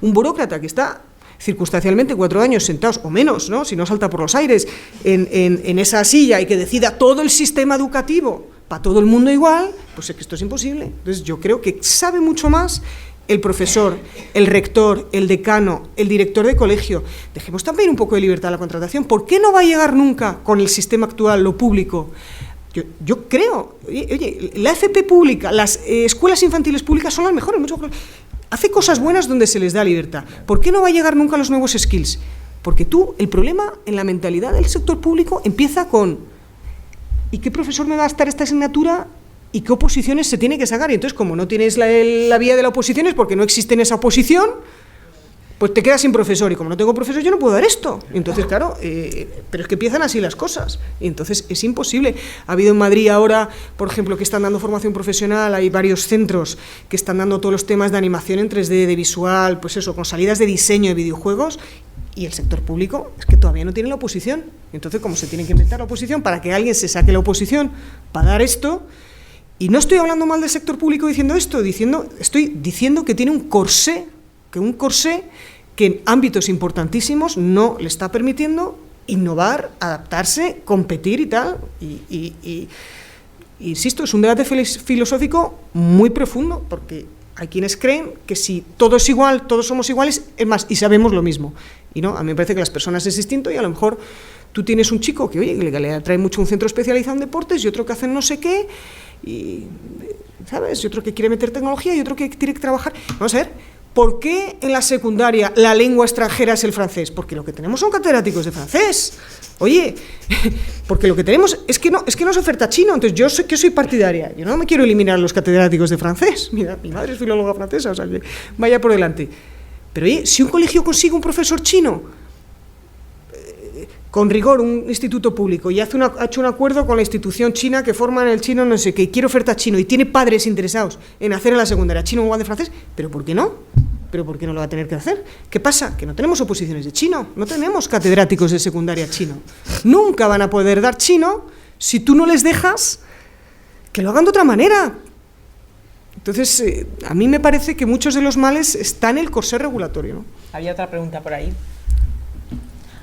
burócrata que está circunstancialmente 4 años sentados, o menos, ¿no? Si no salta por los aires, en esa silla, y que decida todo el sistema educativo para todo el mundo igual, pues es que esto es imposible. Entonces, yo creo que sabe mucho más el profesor, el rector, el decano, el director de colegio. Dejemos también un poco de libertad a la contratación. ¿Por qué no va a llegar nunca con el sistema actual, lo público? Yo creo, oye, la FP pública, las escuelas infantiles públicas son las mejores. Hace cosas buenas donde se les da libertad. ¿Por qué no va a llegar nunca los nuevos skills? Porque el problema en la mentalidad del sector público empieza con ¿y qué profesor me va a estar esta asignatura? ¿Y qué oposiciones se tiene que sacar? Y entonces, como no tienes la vía de la oposición, es porque no existe en esa oposición, pues te quedas sin profesor. Y como no tengo profesor, yo no puedo dar esto. Y entonces, claro, pero es que empiezan así las cosas. Y entonces es imposible. Ha habido en Madrid ahora, por ejemplo, que están dando formación profesional, hay varios centros que están dando todos los temas de animación en 3D, de visual, pues eso, con salidas de diseño de videojuegos. Y el sector público es que todavía no tiene la oposición. Entonces, como se tiene que inventar la oposición para que alguien se saque la oposición para dar esto. Y no estoy hablando mal del sector público diciendo esto, estoy diciendo que tiene un corsé que en ámbitos importantísimos no le está permitiendo innovar, adaptarse, competir y tal. Y insisto, es un debate filosófico muy profundo, porque hay quienes creen que si todo es igual, todos somos iguales, es más, y sabemos lo mismo. Y no, a mí me parece que las personas es distinto, y a lo mejor tú tienes un chico que, oye, le atrae mucho un centro especializado en deportes y otro que hacen no sé qué, y ¿sabes? Y otro que quiere meter tecnología y otro que tiene que trabajar. Vamos a ver, ¿por qué en la secundaria la lengua extranjera es el francés? Porque lo que tenemos son catedráticos de francés. Oye, porque lo que tenemos es que no se oferta chino. Entonces yo soy partidaria. Yo no me quiero eliminar los catedráticos de francés. Mira, mi madre es filóloga francesa, o sea que vaya por delante. Pero oye, si un colegio consigue un profesor chino, con rigor, un instituto público, y ha hecho un acuerdo con la institución china que forma en el chino no sé qué, y quiere oferta chino, y tiene padres interesados en hacer en la secundaria chino o de francés, ¿pero por qué no? ¿Pero por qué no lo va a tener que hacer? ¿Qué pasa? Que no tenemos oposiciones de chino, no tenemos catedráticos de secundaria chino. Nunca van a poder dar chino si tú no les dejas que lo hagan de otra manera. Entonces, a mí me parece que muchos de los males están en el corsé regulatorio, ¿no? Había otra pregunta por ahí.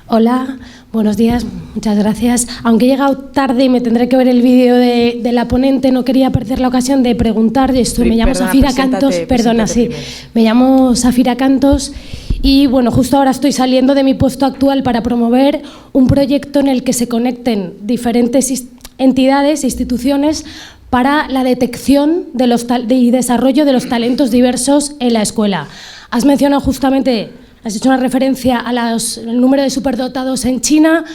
Hola, buenos días, muchas gracias. Aunque he llegado tarde y me tendré que ver el vídeo de la ponente, no quería perder la ocasión de preguntar. Me llamo Safira Cantos, me llamo Safira Cantos y bueno, justo ahora estoy saliendo de mi puesto actual para promover un proyecto en el que se conecten diferentes entidades e instituciones para la detección y desarrollo de los talentos diversos en la escuela. Has mencionado justamente... Has hecho una referencia al número de superdotados en China.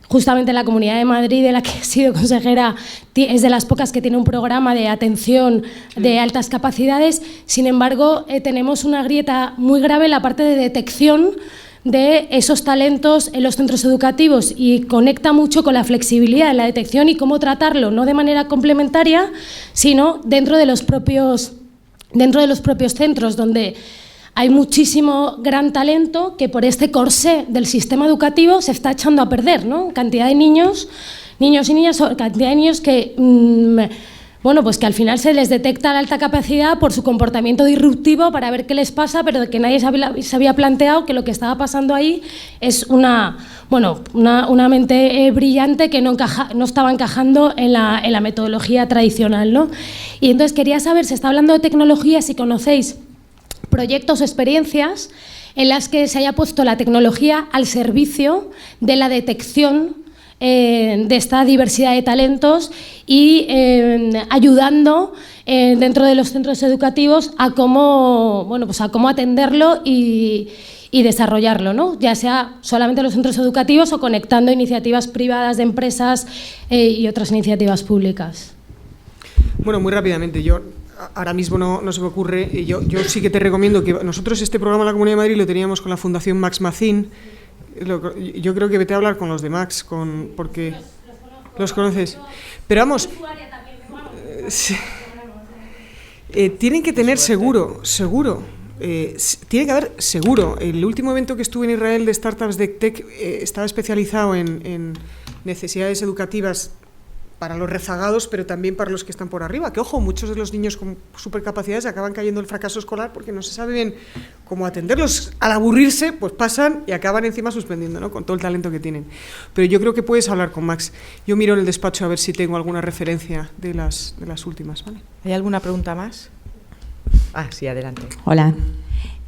Justamente la Comunidad de Madrid, de la que he sido consejera, es de las pocas que tiene un programa de atención de altas capacidades. Sin embargo, tenemos una grieta muy grave en la parte de detección de esos talentos en los centros educativos y conecta mucho con la flexibilidad en la detección y cómo tratarlo, no de manera complementaria, sino dentro de los propios centros, donde hay muchísimo gran talento que por este corsé del sistema educativo se está echando a perder, ¿no? Cantidad de niños y niñas, cantidad de niños que, pues que al final se les detecta la alta capacidad por su comportamiento disruptivo para ver qué les pasa, pero que nadie se había planteado que lo que estaba pasando ahí es una mente brillante que no estaba encajando en la metodología tradicional, ¿no? Y entonces quería saber, se está hablando de tecnología, si conocéis proyectos o experiencias en las que se haya puesto la tecnología al servicio de la detección de esta diversidad de talentos y ayudando dentro de los centros educativos a cómo atenderlo y desarrollarlo, ¿no? Ya sea solamente en los centros educativos o conectando iniciativas privadas de empresas y otras iniciativas públicas. Bueno, muy rápidamente, ahora mismo no se me ocurre. Yo sí que te recomiendo que nosotros este programa en la Comunidad de Madrid lo teníamos con la Fundación Max Mazin. Yo creo que vete a hablar con los de Max, porque los conoces. Pero vamos, tienen que tener seguro. Tiene que haber seguro. El último evento que estuve en Israel de Startups de Tech estaba especializado en necesidades educativas para los rezagados, pero también para los que están por arriba. Que, ojo, muchos de los niños con supercapacidades acaban cayendo en el fracaso escolar porque no se sabe bien cómo atenderlos. Al aburrirse, pues pasan y acaban encima suspendiendo, ¿no? Con todo el talento que tienen. Pero yo creo que puedes hablar con Max. Yo miro en el despacho a ver si tengo alguna referencia de las últimas, ¿vale? ¿Hay alguna pregunta más? Sí, adelante. Hola.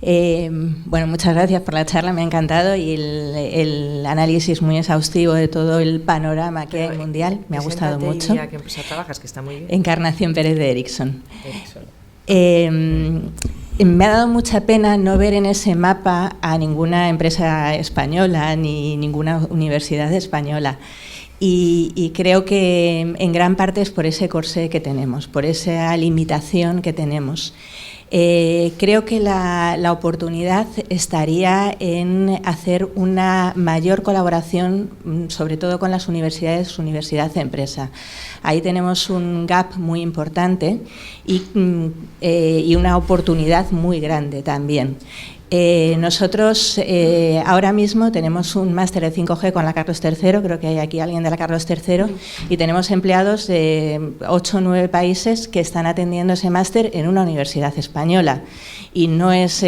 Muchas gracias por la charla, me ha encantado, y el análisis muy exhaustivo de todo el panorama que hay mundial, me ha gustado mucho. ¿Y a qué empresa trabajas, que está muy bien? Encarnación Pérez de Ericsson. Me ha dado mucha pena no ver en ese mapa a ninguna empresa española ni ninguna universidad española. Y creo que en gran parte es por ese corsé que tenemos, por esa limitación que tenemos. Creo que la oportunidad estaría en hacer una mayor colaboración, sobre todo con las universidades, universidad-empresa. Ahí tenemos un gap muy importante y una oportunidad muy grande también. Nosotros ahora mismo tenemos un máster de 5G con la Carlos III, creo que hay aquí alguien de la Carlos III, y tenemos empleados de 8 o 9 países que están atendiendo ese máster en una universidad española. Y no es,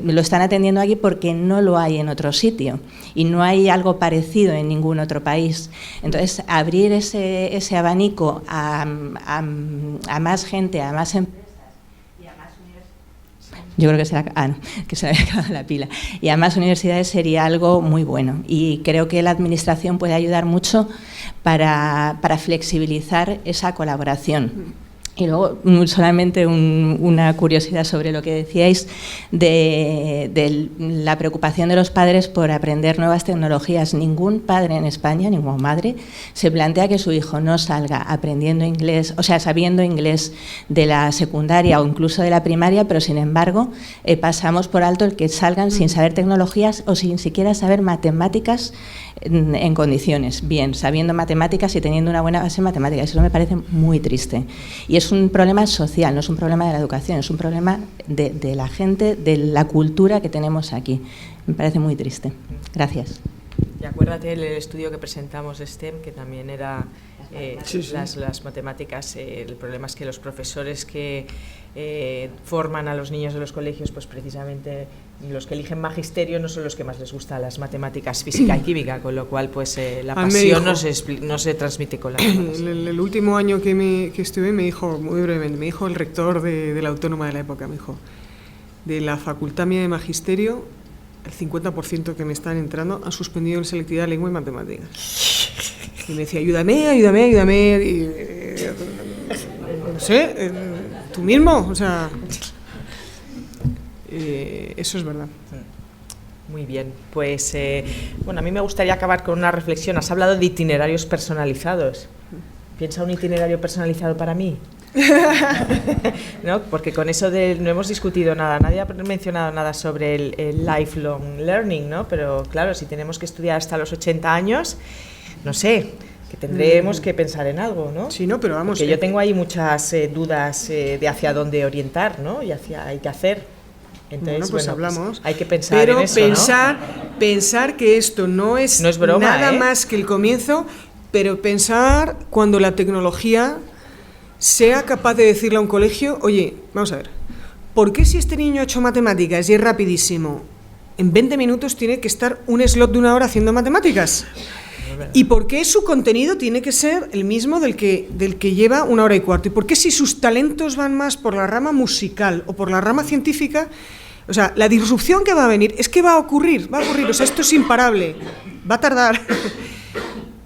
lo están atendiendo aquí porque no lo hay en otro sitio y no hay algo parecido en ningún otro país. Entonces, abrir ese abanico a más gente, a más empresas. Yo creo que se me había acabado la pila. Y a más universidades sería algo muy bueno. Y creo que la Administración puede ayudar mucho para flexibilizar esa colaboración. Y luego, solamente una curiosidad sobre lo que decíais de la preocupación de los padres por aprender nuevas tecnologías. Ningún padre en España, ninguna madre, se plantea que su hijo no salga aprendiendo inglés, o sea, sabiendo inglés de la secundaria o incluso de la primaria, pero sin embargo pasamos por alto el que salgan sin saber tecnologías o sin siquiera saber matemáticas en condiciones, bien, sabiendo matemáticas y teniendo una buena base en matemáticas. Eso me parece muy triste. Y es un problema social, no es un problema de la educación, es un problema de la gente, de la cultura que tenemos aquí. Me parece muy triste. Gracias. Y acuérdate del estudio que presentamos de STEM, que también era las matemáticas. El problema es que los profesores que forman a los niños de los colegios, pues precisamente los que eligen magisterio no son los que más les gustan las matemáticas, física y química, con lo cual pues la pasión no se transmite con la el último año que estuve me dijo, muy brevemente, me dijo el rector de la Autónoma de la época, me dijo, de la facultad mía de magisterio, el 50% que me están entrando han suspendido en selectividad, lengua y matemáticas. Y me decía, ayúdame, y, no sé, tú mismo, o sea, eso es verdad. Muy bien, pues bueno, a mí me gustaría acabar con una reflexión. Has hablado de itinerarios personalizados. ¿Piensa un itinerario personalizado para mí? ¿No? Porque con eso no hemos discutido nada, nadie ha mencionado nada sobre el lifelong learning, ¿no? Pero claro, si tenemos que estudiar hasta los 80 años, no sé, que tendremos que pensar en algo, ¿no? Sí, no, pero vamos. Porque yo tengo ahí muchas dudas de hacia dónde orientar, ¿no? Y hacia hay que hacer. Entonces, pues hablamos. Pues hay que pensar en eso, pensar que esto no es broma, nada más que el comienzo, pero pensar cuando la tecnología sea capaz de decirle a un colegio, oye, vamos a ver, ¿por qué si este niño ha hecho matemáticas y es rapidísimo, en 20 minutos tiene que estar un slot de 1 hora haciendo matemáticas? ¿Y por qué su contenido tiene que ser el mismo del que lleva 1 hora y cuarto? ¿Y por qué si sus talentos van más por la rama musical o por la rama científica? O sea, la disrupción que va a venir es que va a ocurrir, o sea, esto es imparable, va a tardar.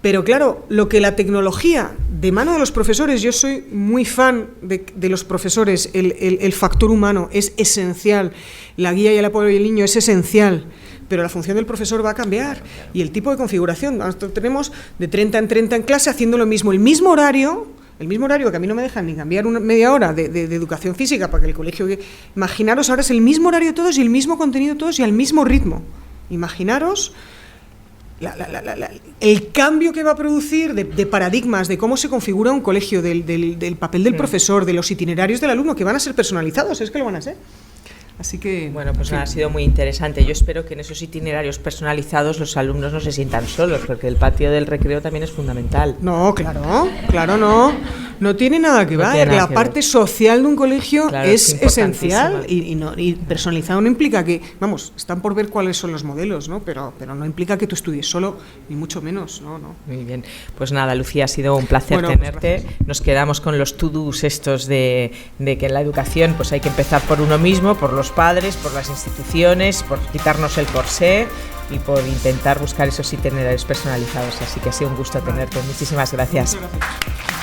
Pero claro, lo que la tecnología, de mano de los profesores, yo soy muy fan de los profesores, el factor humano es esencial, la guía y el apoyo del niño es esencial, pero la función del profesor va a cambiar y el tipo de configuración. Nosotros tenemos de 30 en 30 en clase haciendo lo mismo, el mismo horario que a mí no me dejan ni cambiar media hora de educación física para que el colegio... Imaginaros, ahora es el mismo horario todos y el mismo contenido todos y al mismo ritmo. Imaginaros el cambio que va a producir de paradigmas, de cómo se configura un colegio, del papel del profesor, de los itinerarios del alumno, que van a ser personalizados, es que lo van a ser. Así que... Bueno, pues ha sido muy interesante. Yo espero que en esos itinerarios personalizados los alumnos no se sientan solos, porque el patio del recreo también es fundamental. No, claro, no tiene nada que ver. La parte social de un colegio es esencial y personalizado no implica que, vamos, están por ver cuáles son los modelos, ¿no? Pero no implica que tú estudies solo, ni mucho menos, no. Muy bien. Pues nada, Lucía, ha sido un placer tenerte. Pues nos quedamos con los to-dos estos de que en la educación pues hay que empezar por uno mismo, por los padres, por las instituciones, por quitarnos el corsé y por intentar buscar esos itinerarios personalizados. Así que ha sido un gusto tenerte. Muchísimas gracias. Muchas gracias.